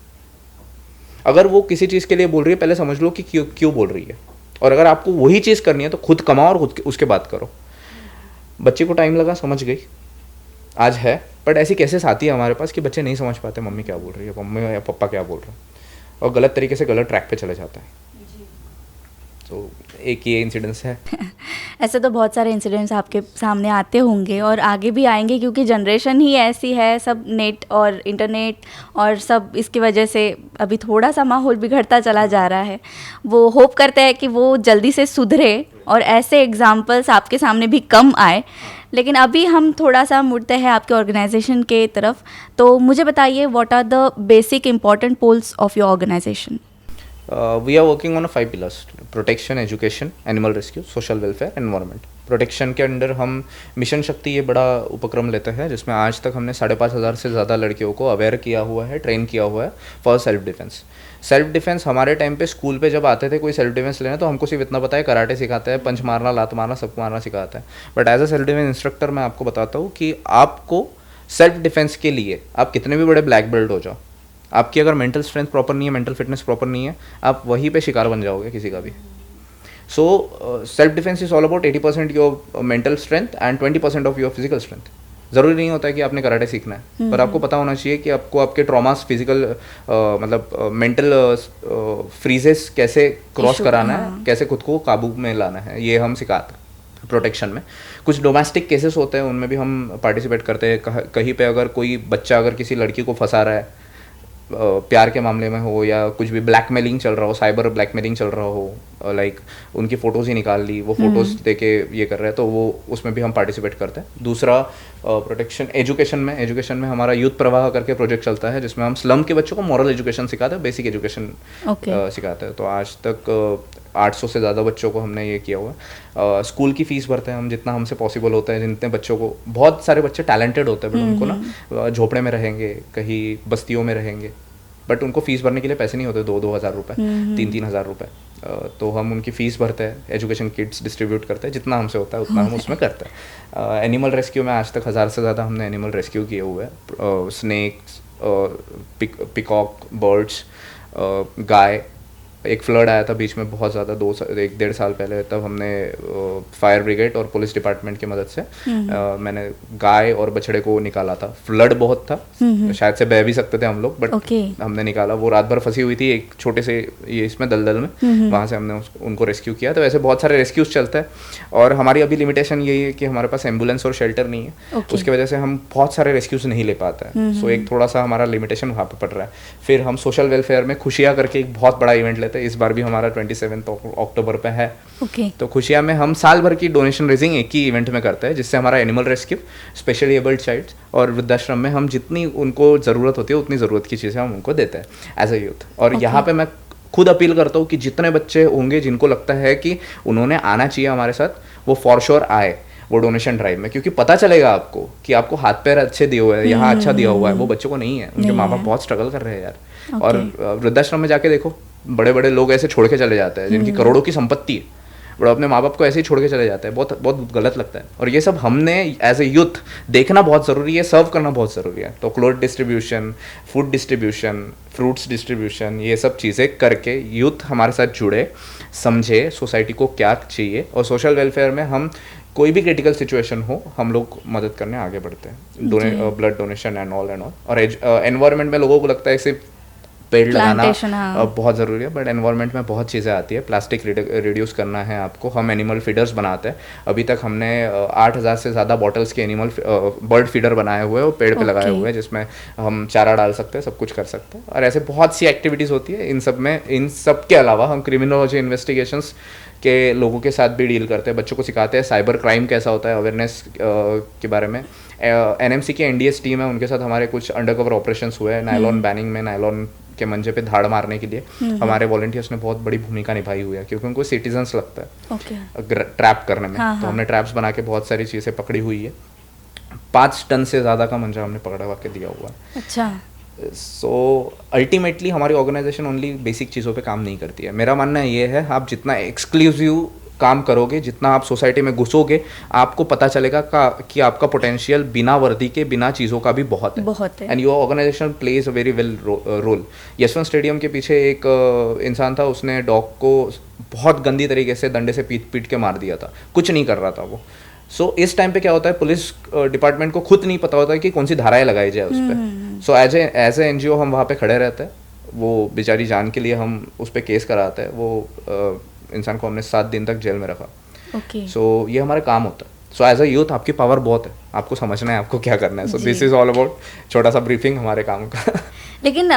Speaker 2: अगर वो किसी चीज़ के लिए बोल रही है, पहले समझ लो कि क्यों बोल रही है. और अगर आपको वही चीज़ करनी है तो खुद कमाओ और खुद उसके बाद करो. बच्चे को टाइम लगा, समझ गई, आज है. बट ऐसी केसेस आती है हमारे पास कि बच्चे नहीं समझ पाते मम्मी क्या बोल रही है, मम्मी या पापा क्या बोल रहे हैं, और गलत तरीके से गलत ट्रैक पे चले जाता है. तो एक ये इंसिडेंस है।
Speaker 1: ऐसे तो बहुत सारे इंसिडेंट्स आपके सामने आते होंगे और आगे भी आएंगे, क्योंकि जनरेशन ही ऐसी है, सब नेट और इंटरनेट और सब इसकी वजह से अभी थोड़ा सा माहौल बिगड़ता चला जा रहा है। वो होप करते हैं कि वो जल्दी से सुधरे और ऐसे एग्जाम्पल्स आपके सामने भी कम आए। लेकिन अभी हम थोड़ा सा मुड़ते हैं आपके ऑर्गेनाइजेशन के तरफ। तो मुझे बताइए, what are the basic important poles of your organisation?
Speaker 2: We are working on 5 pillars: protection, education, animal rescue, social welfare, environment. Protection के अंडर हम मिशन शक्ति ये बड़ा उपक्रम लेते हैं, जिसमें आज तक हमने 5,500 से ज़्यादा लड़कियों को अवेयर किया हुआ है, ट्रेन किया हुआ है for self defence. Self defence हमारे टाइम पे स्कूल पे जब आते थे कोई सेल्फ डिफेंस लेना, तो हमको सिर्फ इतना पता है कराटे सिखाते हैं, पंच मारना, लात मारना, सबको मारना सिखाता है। But as a self defence instructor मैं आपको बताता हूँ कि आपको सेल्फ डिफेंस के लिए आप कितने भी बड़े ब्लैक बेल्ट हो जाओ, आपकी अगर मेंटल स्ट्रेंथ प्रॉपर नहीं है, मेंटल फिटनेस प्रॉपर नहीं है, आप वहीं पे शिकार बन जाओगे किसी का भी। So self defence is all about 80% your mental strength and 20% of your physical strength. ज़रूरी नहीं होता है कि आपने कराटे सीखना है, पर आपको पता होना चाहिए कि आपको आपके ट्रॉमास, फिजिकल मतलब मेंटल फ्रीजेस कैसे क्रॉस कराना है, कैसे खुद को काबू में लाना है, ये हम सिखाते हैं प्रोटेक्शन में। कुछ डोमेस्टिक केसेस होते हैं, उनमें भी हम पार्टिसिपेट करते हैं। कहीं पे अगर कोई बच्चा अगर किसी लड़की को फंसा रहा है, प्यार के मामले में हो या कुछ भी ब्लैकमेलिंग चल रहा हो, साइबर ब्लैकमेलिंग चल रहा हो, लाइक उनकी फ़ोटोज़ ही निकाल ली, वो फ़ोटोज़ देके ये कर रहे हैं, तो वो उसमें भी हम पार्टिसिपेट करते हैं। दूसरा प्रोटेक्शन एजुकेशन में हमारा यूथ प्रवाह करके प्रोजेक्ट चलता है, जिसमें हम स्लम के बच्चों को मॉरल एजुकेशन सिखाते हैं, बेसिक एजुकेशन सिखाते हैं। तो आज तक 800 से ज़्यादा बच्चों को हमने ये किया हुआ है। स्कूल की फ़ीस भरते हैं हम जितना हमसे पॉसिबल होता है, जितने बच्चों को, बहुत सारे बच्चे टैलेंटेड होते हैं बट उनको ना झोपड़े में रहेंगे, कहीं बस्तियों में रहेंगे, बट उनको फ़ीस भरने के लिए पैसे नहीं होते, 2-2 हज़ार रुपये, 3-3 हज़ार रुपये। तो हम उनकी फ़ीस भरते हैं, एजुकेशन किट्स डिस्ट्रीब्यूट करते हैं, जितना हमसे होता है उतना हम उसमें करते हैं। एनिमल रेस्क्यू में आज तक 1000 से ज़्यादा हमने एनिमल रेस्क्यू किए हुए हैं। स्नेक्स, पिकॉक, बर्ड्स, गाय। एक फ्लड आया था बीच में बहुत ज़्यादा, 1-1.5 साल पहले, तब हमने फायर ब्रिगेड और पुलिस डिपार्टमेंट की मदद से मैंने गाय और बछड़े को निकाला था। फ्लड बहुत था, शायद से बह भी सकते थे हम लोग, बट हमने निकाला। वो रात भर फंसी हुई थी एक छोटे से ये इसमें दलदल में, वहाँ से हमने उनको रेस्क्यू किया। तो ऐसे बहुत सारे रेस्क्यूज चलते हैं, और हमारी अभी लिमिटेशन यही है कि हमारे पास एम्बुलेंस और शेल्टर नहीं है, उसकी वजह से हम बहुत सारे रेस्क्यूज नहीं ले पाते हैं। सो एक थोड़ा सा हमारा लिमिटेशन वहाँ पर पड़ रहा है। फिर हम सोशल वेलफेयर में खुशियाँ करके एक बहुत बड़ा इवेंट लेते हैं। इस बार भी हमारा 27 अक्टूबर पे है। तो खुशियाँ में हम साल भर की डोनेशन रेजिंग एक ही इवेंट में करते हैं, जिससे हमारा animal rescue, specially abled childs और वृद्धाश्रम में हम जितनी उनको ज़रूरत होती है उतनी ज़रूरत की चीज़ें हम उनको देते हैं एज ए यूथ। और यहाँ पे मैं खुद अपील करता हूँ कि जितने बच्चे होंगे जिनको लगता है कि उन्होंने आना चाहिए हमारे साथ, वो फॉर श्योर आए वो डोनेशन ड्राइव में, क्योंकि पता चलेगा आपको कि आपको हाथ पैर अच्छे दिए हुए हैं, यहाँ अच्छा दिया हुआ है, वो बच्चों को नहीं है। उनके माँ बाप बहुत स्ट्रगल कर रहे हैं यार। और वृद्धाश्रम में जाके देखो, बड़े बड़े लोग ऐसे छोड़ के चले जाते हैं जिनकी करोड़ों की संपत्ति है, बट अपने माँ बाप को ऐसे ही छोड़ के चले जाते हैं। बहुत बहुत गलत लगता है। और ये सब हमने एज ए यूथ देखना बहुत ज़रूरी है, सर्व करना बहुत ज़रूरी है। तो cloth distribution, food distribution, fruits distribution, ये सब चीज़ें करके यूथ हमारे साथ जुड़े, समझे सोसाइटी को क्या चाहिए, और सोशल वेलफेयर में हम कोई भी क्रिटिकल सिचुएशन हो हम लोग मदद करने आगे बढ़ते हैं। Blood donation and all. और एनवायरनमेंट में लोगों को लगता है सिर्फ पेड़ लगाना बहुत ज़रूरी है, बट एनवायरनमेंट में बहुत चीज़ें आती है। प्लास्टिक रिड्यूस करना है आपको, हम एनिमल फीडर्स बनाते हैं। अभी तक हमने 8,000 से ज़्यादा बॉटल्स के बर्ड फीडर बनाए हुए हैं और पेड़ पे लगाए हुए हैं, जिसमें हम चारा डाल सकते हैं, सब कुछ कर सकते हैं। और ऐसे बहुत सी एक्टिविटीज़ होती है। इन सब के अलावा हम क्रिमिनोलॉजी इन्वेस्टिगेशंस के लोगों के साथ भी डील करते हैं, बच्चों को सिखाते हैं साइबर क्राइम कैसा होता है, अवेयरनेस के बारे में। NMC की NDS टीम है, उनके साथ हमारे कुछ अंडरकवर ऑपरेशंस हुए हैं। नायलॉन बैनिंग में नायलॉन के मंजे पे धाड़ मारने के लिए हमारे वॉलंटियर्स ने बहुत बड़ी भूमिका निभाई हुई है, क्योंकि उनको सिटीजन्स लगता है ट्रैप करने में। तो हमने ट्रैप्स बना के बहुत सारी चीज़ें पकड़ी हुई है। 5 टन से ज़्यादा का मंजा हमने पकड़ा के दिया हुआ है।
Speaker 1: अच्छा।
Speaker 2: सो अल्टीमेटली हमारी ऑर्गेनाइजेशन ओनली बेसिक चीज़ों पे काम नहीं करती है। मेरा मानना ये है, आप जितना एक्सक्लूसिव काम करोगे, जितना आप सोसाइटी में घुसोगे, आपको पता चलेगा कि आपका पोटेंशियल बिना वर्दी के, बिना चीज़ों का भी बहुत है। And your organisation plays a very well role. Yashwant stadium के पीछे एक इंसान था, उसने डॉग को बहुत गंदी तरीके से डंडे से पीट के मार दिया था। कुछ नहीं कर रहा था वो। सो इस टाइम पे क्या होता है, पुलिस डिपार्टमेंट को खुद नहीं पता होता है कि कौन सी धाराएं लगाई जाए उस पर। सो एज ए NGO हम वहाँ पे खड़े रहते हैं। वो बेचारी जान के लिए हम उस पर केस कराते हैं। वो इंसान को हमने 7 दिन तक जेल में रखा।
Speaker 1: ओके।
Speaker 2: सो ये हमारा काम होता है। सो एज अ यूथ आपकी पावर बहुत है, आपको समझना है आपको क्या करना है। So this is all about छोटा सा ब्रीफिंग हमारे काम का।
Speaker 1: लेकिन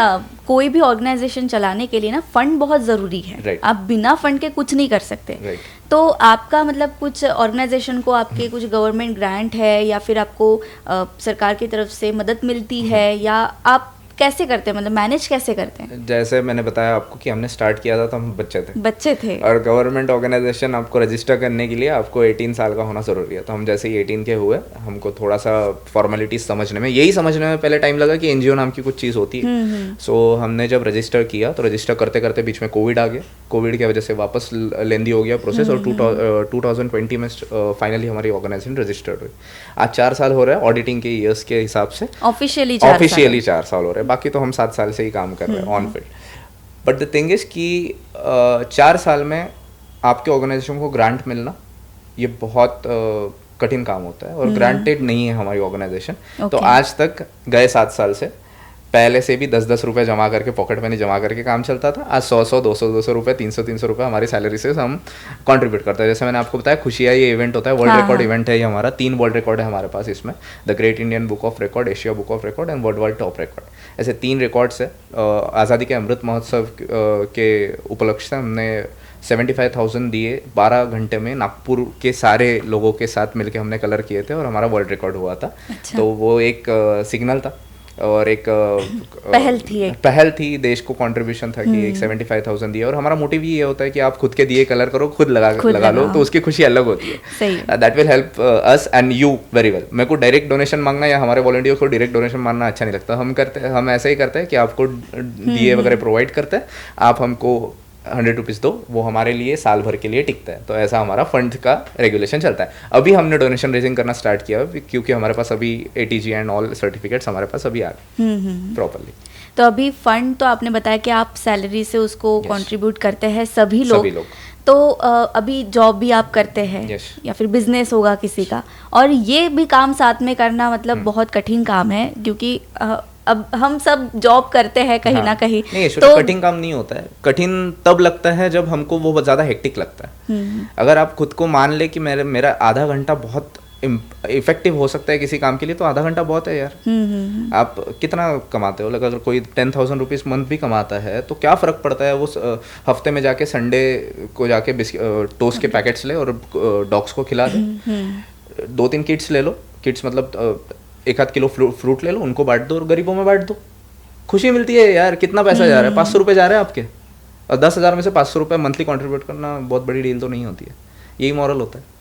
Speaker 1: कोई भी ऑर्गेनाइजेशन चलाने के लिए ना फंड बहुत ज़रूरी है।
Speaker 2: Right.
Speaker 1: आप बिना फंड के कुछ नहीं कर सकते।
Speaker 2: Right.
Speaker 1: तो आपका मतलब कुछ ऑर्गेनाइजेशन को आपके कुछ गवर्नमेंट ग्रांट है या फिर आपको सरकार की तरफ से मदद मिलती है, या आप कैसे करते हैं, मतलब मैनेज कैसे करते हैं?
Speaker 2: जैसे मैंने बताया आपको कि हमने स्टार्ट किया था तो हम बच्चे थे। और गवर्नमेंट ऑर्गेनाइजेशन आपको रजिस्टर करने के लिए आपको 18 साल का होना ज़रूरी है। तो हम जैसे ही 18 के हुए, हमको थोड़ा सा फॉर्मेलिटीज समझने में पहले टाइम लगा कि एनजीओ नाम की कुछ चीज़ होती है। सो हमने जब रजिस्टर किया तो रजिस्टर करते करते बीच में कोविड आ गया। कोविड की वजह से वापस लेंदी हो गया प्रोसेस, और 2020 में फाइनली हमारी ऑर्गेनाइजेशन रजिस्टर्ड हुई। आज 4 साल हो रहा है ऑडिटिंग के ईयर्स के हिसाब से।
Speaker 1: ऑफिशियली
Speaker 2: 4 साल हो रहे हैं, बाकी तो हम 7 साल से ही काम कर रहे हैं on field. But the thing is कि 4 साल में आपके ऑर्गेनाइजेशन को ग्रांट मिलना ये बहुत कठिन काम होता है, और ग्रांटेड नहीं है हमारी ऑर्गेनाइजेशन। तो आज तक गए 7 साल से पहले से भी 10-10 रुपये जमा करके, पॉकेट मनी जमा करके काम चलता था। आज 100-100, 200-200 रुपये, 300-300 रुपये हमारी सैलरी से हम कंट्रीब्यूट करते हैं। जैसे मैंने आपको बताया खुशियाँ ये इवेंट होता है, वर्ल्ड रिकॉर्ड इवेंट है ये हमारा। 3 वर्ल्ड रिकॉर्ड है हमारे पास इसमें, the great Indian book of record, Asia book of record and world top record. ऐसे 3 रिकॉर्ड्स है। आज़ादी के अमृत महोत्सव के उपलक्ष्य से हमने 75,000 दिए 12 घंटे में नागपुर के सारे लोगों के साथ मिलकर हमने कलर किए थे, और हमारा वर्ल्ड रिकॉर्ड हुआ था।
Speaker 1: अच्छा।
Speaker 2: तो वो एक सिग्नल था और एक पहल थी, देश को कंट्रीब्यूशन था कि एक 75,000 दिया। और हमारा मोटिव ये होता है कि आप खुद के दिए कलर करो, खुद लगा लो, तो उसकी खुशी अलग होती है। That will help us and you very well. मेरे को डायरेक्ट डोनेशन मांगना या हमारे वॉलंटियर्स को डायरेक्ट डोनेशन मांगना अच्छा नहीं लगता। हम ऐसे ही करते हैं कि आपको दिए वगैरह प्रोवाइड करते हैं, आप हमको 100 रुपीज़ दो, वो हमारे लिए साल भर के लिए टिकता है। तो ऐसा हमारा फंड का रेगुलेशन चलता है। अभी हमने डोनेशन रेजिंग करना स्टार्ट किया क्योंकि हमारे पास अभी ATG एंड ऑल सर्टिफिकेट्स हमारे पास अभी आ गए प्रॉपरली।
Speaker 1: तो अभी फंड तो आपने बताया कि आप सैलरी से उसको कंट्रीब्यूट करते हैं सभी लोग। तो अभी जॉब भी आप करते हैं या फिर बिजनेस होगा किसी का, और ये भी काम साथ में करना मतलब बहुत कठिन काम है, क्योंकि अब हम सब जॉब करते हैं कहीं ना कहीं।
Speaker 2: नहीं, तो कठिन काम नहीं होता है। कठिन तब लगता है जब हमको वो ज़्यादा हेक्टिक लगता है। अगर आप खुद को मान ले कि मेरा आधा घंटा बहुत इफेक्टिव हो सकता है किसी काम के लिए, तो आधा घंटा बहुत है यार। आप कितना कमाते हो? अगर कोई 10,000 रुपीज़ मंथ भी कमाता है तो क्या फ़र्क पड़ता है? वो हफ्ते में जाके संडे को जाके टोस्ट के पैकेट्स ले और डॉग्स को खिला दे। 2-3 किड्स ले लो, किड्स मतलब 1-8 किलो फ्रूट ले लो, उनको बांट दो और गरीबों में बांट दो, खुशी मिलती है यार। कितना पैसा जा रहा है? 500 रुपये जा रहे हैं आपके, और 10,000 में से 500 रुपये मंथली कंट्रीब्यूट करना बहुत बड़ी डील तो नहीं होती है। यही मॉरल होता है।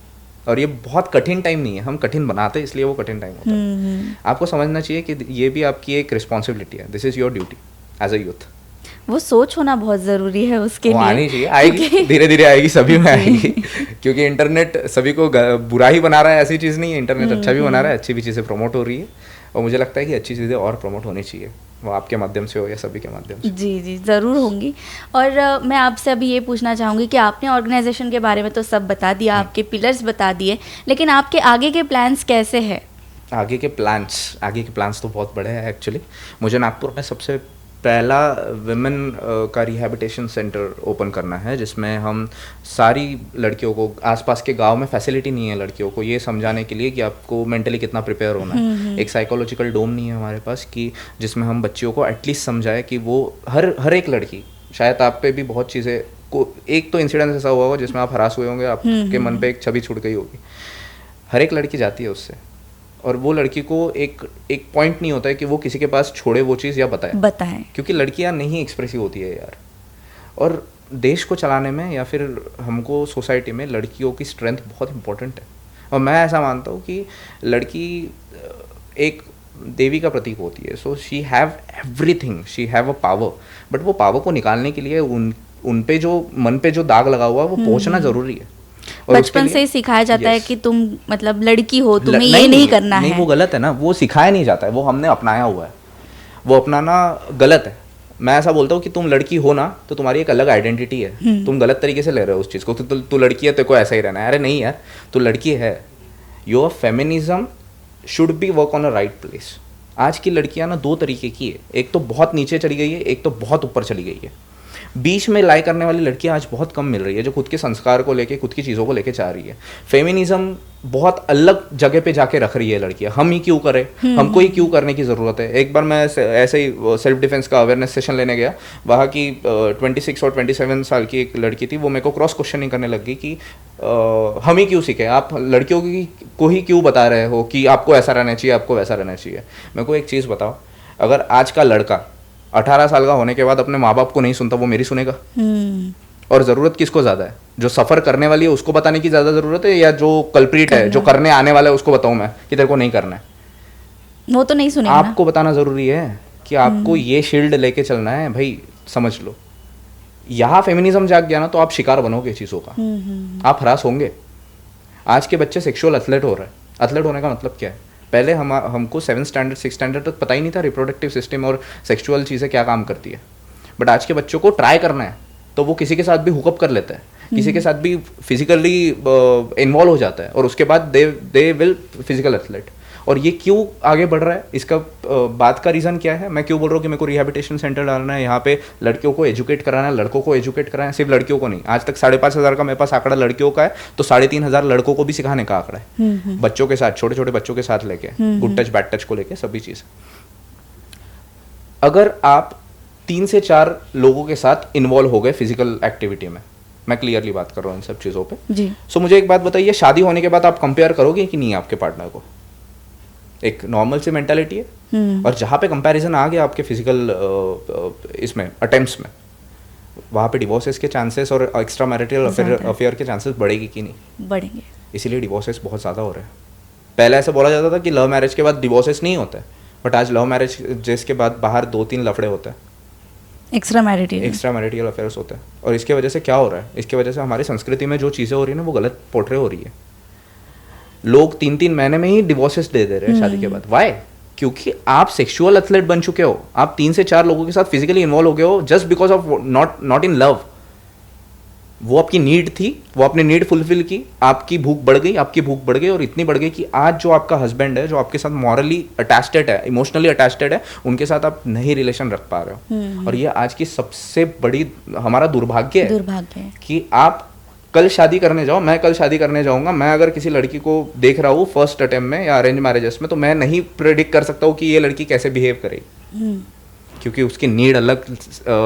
Speaker 2: और ये बहुत कठिन टाइम नहीं है, हम कठिन बनाते हैं इसलिए वो कठिन टाइम होता है। आपको समझना चाहिए कि ये भी आपकी एक रिस्पॉन्सिबिलिटी है। This is your duty as a youth.
Speaker 1: वो सोच होना बहुत ज़रूरी है उसके लिए।
Speaker 2: आनी चाहिए, आएगी धीरे धीरे आएगी, सभी में आएगी। क्योंकि इंटरनेट सभी को बुरा ही बना रहा है, ऐसी चीज़ नहीं है। इंटरनेट अच्छा भी बना रहा है, अच्छी भी चीज़ें प्रमोट हो रही है, और मुझे लगता है कि अच्छी चीज़ें और प्रमोट होनी चाहिए, वो आपके माध्यम से हो या सभी के माध्यम से।
Speaker 1: जी जी, ज़रूर होंगी। और मैं आपसे अभी ये पूछना चाहूँगी कि आपने ऑर्गेनाइजेशन के बारे में तो सब बता दिया, आपके पिलर्स बता दिए, लेकिन आपके आगे के प्लान्स कैसे हैं?
Speaker 2: आगे के प्लान्स तो बहुत बड़े हैं एक्चुअली। मुझे नागपुर में सबसे पहला विमेन का रिहैबिलिटेशन सेंटर ओपन करना है, जिसमें हम सारी लड़कियों को, आसपास के गांव में फैसिलिटी नहीं है लड़कियों को ये समझाने के लिए कि आपको मेंटली कितना प्रिपेयर होना है। एक साइकोलॉजिकल डोम नहीं है हमारे पास कि जिसमें हम बच्चियों को एटलीस्ट समझाए कि वो हर एक लड़की, शायद आप पे भी बहुत चीज़ें को, एक तो इंसिडेंस ऐसा हुआ होगा जिसमें आप हरास हुए होंगे, आपके मन पे एक छवि छूट गई होगी। हर एक लड़की जाती है उससे, और वो लड़की को एक पॉइंट नहीं होता है कि वो किसी के पास छोड़े वो चीज़ या बताएं, क्योंकि लड़कियां नहीं एक्सप्रेसिव होती है यार। और देश को चलाने में या फिर हमको सोसाइटी में लड़कियों की स्ट्रेंथ बहुत इंपॉर्टेंट है। और मैं ऐसा मानता हूँ कि लड़की एक देवी का प्रतीक होती है। So she have everything, she have a power, but वो पावर को निकालने के लिए उन पे जो मन पे जो दाग लगा हुआ है वो पहुँचना ज़रूरी है।
Speaker 1: बचपन से ही सिखाया जाता है कि तुम मतलब लड़की हो, तुम्हें ये नहीं करना है।
Speaker 2: नहीं, वो गलत है ना, वो सिखाया नहीं जाता है, वो हमने अपनाया हुआ है। वो अपनाना गलत है। मैं ऐसा बोलता हूँ कि तुम लड़की हो ना, तो तुम्हारी एक अलग आइडेंटिटी है। तुम गलत तरीके से ले रहे हो उस चीज़ को। तू लड़की है, तेरे को ऐसा ही रहना है। अरे नहीं यार, तू लड़की है। Your feminism should be work on a right place. आज की लड़कियां ना 2 तरीके की है, एक तो बहुत नीचे चली गई है, एक तो बहुत ऊपर चली गई है। बीच में लाई करने वाली लड़कियां आज बहुत कम मिल रही है जो खुद के संस्कार को लेके, खुद की चीज़ों को लेके चाह रही है। फेमिनिज्म बहुत अलग जगह पे जाके रख रही है लड़कियां। हम ही क्यों करें, हमको ही क्यों करने की ज़रूरत है। एक बार मैं ऐसे ही सेल्फ डिफेंस का अवेयरनेस सेशन लेने गया, वहाँ की 26 और 27 साल की एक लड़की थी। वो मेरे को क्रॉस क्वेश्चनिंग करने लग गई कि हम ही क्यों सीखें, आप लड़कियों को ही क्यों बता रहे हो कि आपको ऐसा रहना चाहिए, आपको वैसा रहना चाहिए। मेरे को एक चीज़ बताओ, अगर आज का लड़का 18 साल का होने के बाद अपने माँ बाप को नहीं सुनता, वो मेरी सुनेगा? और ज़रूरत किसको ज़्यादा है, जो सफ़र करने वाली है उसको बताने की ज़्यादा ज़रूरत है, या जो कल्प्रिट है, जो करने आने वाला है उसको बताऊँ मैं कि तेरे को नहीं करना है?
Speaker 1: वो तो नहीं सुनेगा।
Speaker 2: आपको बताना ज़रूरी है कि आपको ये शील्ड लेके चलना है भाई, समझ लो। यहाँ फेमिनिज्म जाग गया ना तो आप शिकार बनोगे चीज़ों का, आप हरास होंगे। आज के बच्चे सेक्सुअल एथलेट हो रहे हैं। एथलेट होने का मतलब क्या है? पहले हमको 7 स्टैंडर्ड 6 स्टैंडर्ड तक पता ही नहीं था रिप्रोडक्टिव सिस्टम और सेक्सुअल चीज़ें क्या काम करती है। बट आज के बच्चों को ट्राई करना है तो वो किसी के साथ भी हुकअप कर लेता है, किसी के साथ भी फिजिकली इन्वॉल्व हो जाता है, और उसके बाद दे विल फिजिकल एथलेट। और ये क्यों आगे बढ़ रहा है, इसका बात का रीज़न क्या है? मैं क्यों बोल रहा हूँ कि मेरे को रिहैबिलिटेशन सेंटर डालना है, यहाँ पे लड़कियों को एजुकेट कराना है, लड़कों को एजुकेट कराना है। सिर्फ लड़कियों को नहीं, आज तक 5,500 का मेरे पास आंकड़ा लड़कियों का है, तो 3,500 लड़कों को भी सिखाने का आंकड़ा है। बच्चों के साथ, छोटे छोटे बच्चों के साथ लेके, गुड टच बैड टच को लेके, सभी चीज़। अगर आप 3 से 4 लोगों के साथ इन्वॉल्व हो गए फिजिकल एक्टिविटी में, मैं क्लियरली बात कर रहा हूँ इन सब चीज़ों पे
Speaker 1: जी।
Speaker 2: सो मुझे एक बात बताइए, शादी होने के बाद आप कंपेयर करोगे कि नहीं आपके पार्टनर को? एक नॉर्मल सी मेंटालिटी है। और जहाँ पे कंपैरिजन आ गया आपके फिजिकल इसमें अटेम्प्ट्स में, वहाँ पे डिवोर्सेस के चांसेस और एक्स्ट्रा मैरिटल अफेयर के चांसेस बढ़ेगी कि नहीं?
Speaker 1: बढ़ेंगे।
Speaker 2: इसीलिए डिवोर्सेस बहुत ज़्यादा हो रहे हैं। पहले ऐसा बोला जाता था कि लव मैरिज के बाद डिवोर्सेस नहीं होते, बट आज लव मैरिज जिसके बाद बाहर 2-3 लफड़े होते हैं, एक्स्ट्रा मैरिटल अफेयर्स होते हैं। और इसके वजह से क्या हो रहा है? इसके वजह से हमारी संस्कृति में जो चीज़ें हो रही है ना, वो गलत पोर्ट्रे हो रही है। लोग 3-3 महीने में ही डिवोर्सेस दे रहे हैं शादी के बाद। वाई? क्योंकि आप सेक्सुअल एथलेट बन चुके हो, आप 3 से 4 लोगों के साथ फिजिकली इन्वॉल्व हो गए हो, just because of not in love. वो आपकी नीड थी, वो आपने नीड फुलफिल की, आपकी भूख बढ़ गई, और इतनी बढ़ गई कि आज जो आपका हस्बैंड है, जो आपके साथ मॉरली अटैच्ड है, इमोशनली अटैच्ड है, उनके साथ आप नहीं रिलेशन रख पा रहे हो। और ये आज की सबसे बड़ी हमारा दुर्भाग्य है कि आप कल शादी करने जाओ, मैं कल शादी करने जाऊंगा, मैं अगर किसी लड़की को देख रहा हूँ फर्स्ट अटेम्प्ट में या अरेंज मैरिजेस में, तो मैं नहीं प्रेडिक्ट कर सकता हूँ कि ये लड़की कैसे बिहेव करेगी, क्योंकि उसकी नीड अलग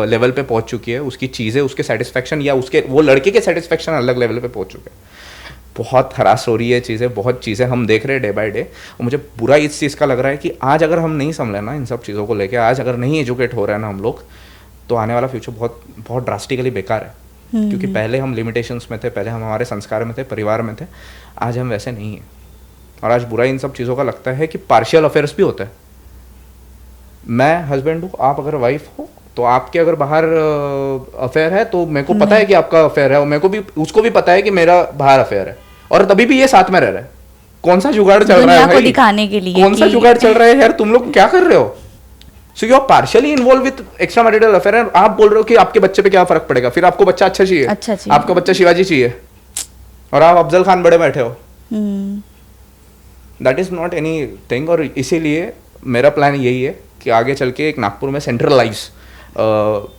Speaker 2: लेवल पे पहुंच चुकी है, उसकी चीज़ें, उसके सेटिस्फैक्शन या उसके वो लड़के के सेटिस्फैक्शन अलग लेवल पे पहुंच चुके हैं। बहुत हरास हो रही है चीज़ें, बहुत चीज़ें हम देख रहे हैं डे बाय डे। और मुझे बुरा इस चीज़ का लग रहा है कि आज अगर हम नहीं संभले ना इन सब चीज़ों को लेकर, आज अगर नहीं एजुकेट हो रहे हैं ना हम लोग, तो आने वाला फ्यूचर बहुत बहुत ड्रास्टिकली बेकार है। क्योंकि पहले हम लिमिटेशंस में थे, पहले हम हमारे संस्कार में थे, परिवार में थे, आज हम वैसे नहीं हैं। और आज बुरा इन सब चीज़ों का लगता है कि पार्शियल अफेयर्स भी होते हैं। मैं हस्बैंड हूँ, आप अगर वाइफ हो, तो आपके अगर बाहर अफेयर है तो मेरे को पता है कि आपका अफेयर है, और मेरे को भी, उसको भी पता है कि मेरा बाहर अफेयर है, और तभी भी ये साथ में रह रहा है। कौन सा जुगाड़ चल रहा है भाई?
Speaker 1: दिखाने के लिए
Speaker 2: कौन सा जुगाड़ चल रहा है यार? तुम लोग क्या कर रहे हो? So you are partially involve with extra marital affair, and आप बोल रहे हो कि आपके बच्चे पे क्या फर्क पड़ेगा? फिर आपको बच्चा अच्छा चाहिए, आपका बच्चा शिवाजी चाहिए, और आप अफजल खान बड़े बैठे हो। That is not any thing. और इसीलिए मेरा प्लान यही है कि आगे चल के एक नागपुर में सेंट्रलाइज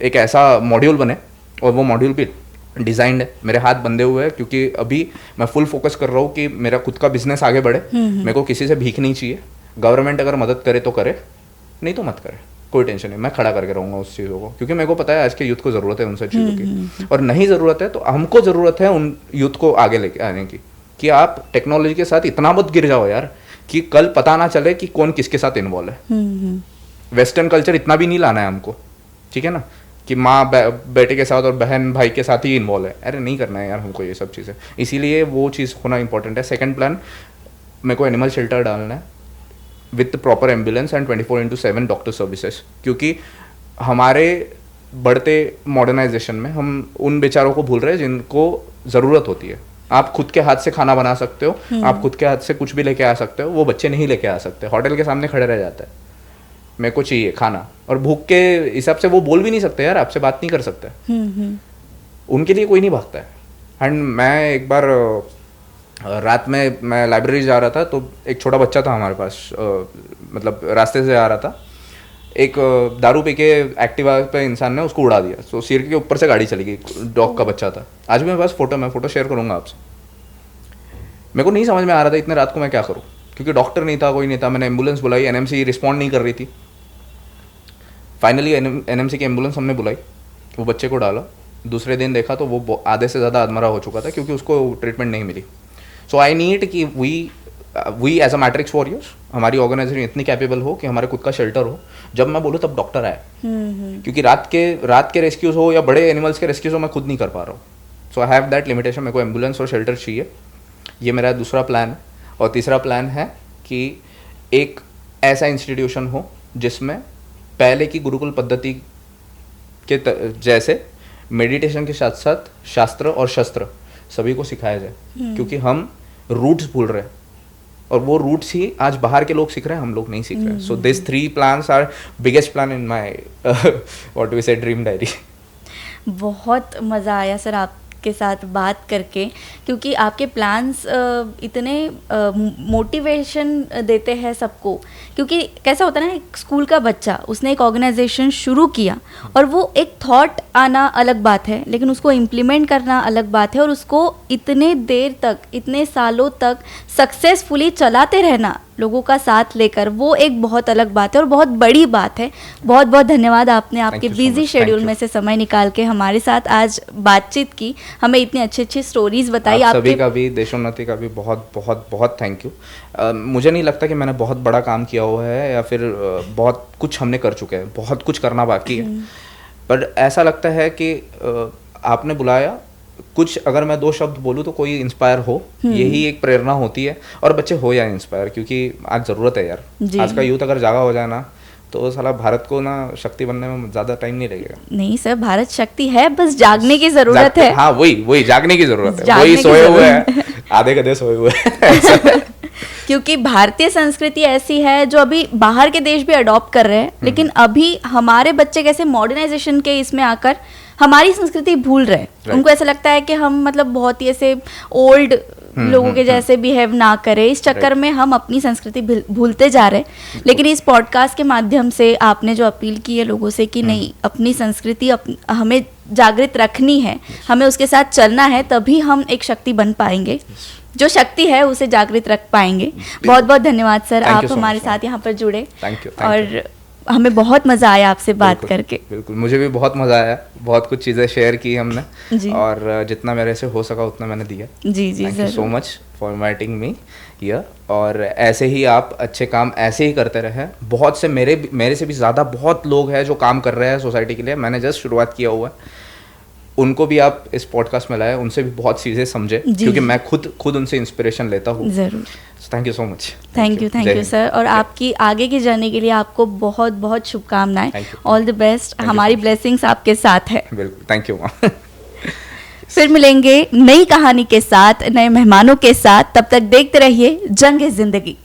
Speaker 2: एक ऐसा मॉड्यूल बने, और वो मॉड्यूल भी डिजाइंड है, मेरे हाथ बंधे हुए हैं, क्योंकि अभी मैं फुल फोकस कर रहा हूँ कि मेरा खुद का बिजनेस आगे बढ़े। मेरे को किसी से भीख नहीं चाहिए। गवर्नमेंट अगर मदद करे तो करे, नहीं तो मत करे, कोई टेंशन नहीं, मैं खड़ा करके रहूँगा उस चीज़ों को, क्योंकि मेरे को पता है आज के यूथ को ज़रूरत है उन सब चीज़ों की। और नहीं ज़रूरत है तो हमको ज़रूरत है उन यूथ को आगे लेके आने की, कि आप टेक्नोलॉजी के साथ इतना मत गिर जाओ यार कि कल पता ना चले कि कौन किसके साथ इन्वॉल्व है। वेस्टर्न कल्चर इतना भी नहीं लाना है हमको, ठीक है ना, कि माँ बेटे के साथ और बहन भाई के साथ ही इन्वॉल्व है। अरे नहीं करना है यार हमको ये सब चीज़ें, इसीलिए वो चीज़ होना इंपॉर्टेंट है। सेकंड प्लान, मेरे को एनिमल शेल्टर डालना है with proper ambulance and 24/7 doctor services, क्योंकि हमारे बढ़ते मॉडर्नाइजेशन में हम उन बेचारों को भूल रहे हैं जिनको ज़रूरत होती है। आप खुद के हाथ से खाना बना सकते हो, आप खुद के हाथ से कुछ भी लेके आ सकते हो, वो बच्चे नहीं लेके आ सकते, होटल के सामने खड़े रह जाते हैं, मेरे को चाहिए खाना, और भूख के हिसाब से वो बोल भी नहीं सकते यार, आपसे बात नहीं कर सकते। उनके लिए कोई नहीं भागता है। एंड मैं एक बार रात में मैं लाइब्रेरी जा रहा था, तो एक छोटा बच्चा था हमारे पास, मतलब रास्ते से आ रहा था, एक दारू पी के एक्टिवा पे इंसान ने उसको उड़ा दिया, तो सिर के ऊपर से गाड़ी चली गई, डॉग का बच्चा था। आज भी मेरे पास फोटो, मैं फोटो शेयर करूंगा आपसे। मेरे को नहीं समझ में आ रहा था इतने रात को मैं क्या करूं, क्योंकि डॉक्टर नहीं था, कोई नहीं था। मैंने एम्बुलेंस बुलाई, एनएमसी रिस्पॉन्ड नहीं कर रही थी। फाइनली एनएमसी की एम्बुलेंस हमने बुलाई, वो बच्चे को डाला। दूसरे दिन देखा तो वो आधे से ज़्यादा अधमरा हो चुका था, क्योंकि उसको ट्रीटमेंट नहीं मिली। सो आई नीड कि we as a matrix warriors, हमारी ऑर्गेनाइजेशन इतनी कैपेबल हो कि हमारे खुद का शेल्टर हो। जब मैं बोलूँ तब डॉक्टर आए, क्योंकि रात के रेस्क्यूज हो या बड़े एनिमल्स के रेस्क्यूज हो, मैं खुद नहीं कर पा रहा हूँ। सो आई हैव दैट लिमिटेशन। मेरे को एम्बुलेंस और शेल्टर चाहिए। ये मेरा दूसरा प्लान है। और तीसरा प्लान है कि एक ऐसा इंस्टीट्यूशन हो जिसमें पहले की गुरुकुल पद्धति के जैसे मेडिटेशन के साथ साथ शास्त्र और शस्त्र सभी को सिखाया जाए, क्योंकि हम रूट्स भूल रहे हैं, और वो रूट्स ही आज बाहर के लोग सीख रहे हैं, हम लोग नहीं सीख रहे हैं। So this 3 plans are biggest plan in my what we say dream diary.
Speaker 1: बहुत मज़ा आया सर आपके साथ बात करके, क्योंकि आपके प्लान्स इतने मोटिवेशन देते हैं सबको। क्योंकि कैसा होता है ना, एक स्कूल का बच्चा, उसने एक ऑर्गेनाइजेशन शुरू किया और वो एक थॉट आना अलग बात है, लेकिन उसको इम्प्लीमेंट करना अलग बात है, और उसको इतने देर तक, इतने सालों तक सक्सेसफुली चलाते रहना लोगों का साथ लेकर, वो एक बहुत अलग बात है और बहुत बड़ी बात है। बहुत बहुत धन्यवाद, आपने आपके बिजी शेड्यूल में से समय निकाल के हमारे साथ आज बातचीत की, हमें इतनी अच्छी अच्छी स्टोरीज बताई।
Speaker 2: आप सभी का भी, देशोन्नति का भी बहुत बहुत बहुत थैंक यू। मुझे नहीं लगता कि मैंने बहुत बड़ा काम किया हुआ है, या फिर बहुत कुछ हमने कर चुके हैं, बहुत कुछ करना बाकी है। पर ऐसा लगता है कि आपने बुलाया, कुछ अगर मैं 2 शब्द बोलूँ तो कोई इंस्पायर हो, यही एक प्रेरणा होती है। और बच्चे हो या इंस्पायर, क्योंकि आज ज़रूरत है यार। आज का यूथ अगर जागा हो जाए ना, तो साला भारत को ना शक्ति बनने में ज़्यादा टाइम नहीं लगेगा।
Speaker 1: नहीं सर, भारत शक्ति है, बस जागने की ज़रूरत है।
Speaker 2: हाँ, वही जागने की ज़रूरत है। वही सोए हुए हैं, आधे गधे सोए हुए हैं।
Speaker 1: क्योंकि भारतीय संस्कृति ऐसी है जो अभी बाहर के देश भी अडॉप्ट कर रहे हैं, लेकिन अभी हमारे बच्चे कैसे मॉडर्नाइजेशन के इसमें आकर हमारी संस्कृति भूल रहे हैं। उनको ऐसा लगता है कि हम मतलब बहुत ही ऐसे ओल्ड लोगों के जैसे बिहेव ना करें, इस चक्कर में हम अपनी संस्कृति भूलते जा रहे हैं। लेकिन इस पॉडकास्ट के माध्यम से आपने जो अपील की है लोगों से कि नहीं, अपनी संस्कृति हमें जागृत रखनी है, हमें उसके साथ चलना है, तभी हम एक शक्ति बन पाएंगे, जो शक्ति है उसे जागृत रख पाएंगे। बहुत बहुत धन्यवाद सर, आप हमारे साथ यहाँ पर जुड़े।
Speaker 2: Thank you.
Speaker 1: और हमें बहुत मज़ा आया आपसे बात करके।
Speaker 2: बिल्कुल, मुझे भी बहुत मज़ा आया। बहुत कुछ चीज़ें शेयर की हमने, और जितना मेरे से हो सका उतना मैंने दिया।
Speaker 1: जी जी,
Speaker 2: thank you so much for inviting me here. और ऐसे ही आप अच्छे काम ऐसे ही करते रहे। बहुत से मेरे से भी ज़्यादा बहुत लोग हैं जो काम कर रहे हैं सोसाइटी के लिए। मैंने जस्ट शुरुआत किया हुआ है, उनको भी आप इस पॉडकास्ट में लाए, उनसे भी बहुत चीज़ें समझे, क्योंकि मैं खुद उनसे इंस्पिरेशन लेता हूँ।
Speaker 1: ज़रूर।
Speaker 2: Thank you so much.
Speaker 1: Thank you sir. और आपकी आगे की जर्नी के लिए आपको बहुत बहुत शुभकामनाएं। All the best. हमारी ब्लेसिंग्स आपके साथ है।
Speaker 2: बिल्कुल, थैंक यू।
Speaker 1: फिर मिलेंगे नई कहानी के साथ, नए मेहमानों के साथ। तब तक देखते रहिए जंग-ए-ज़िंदगी।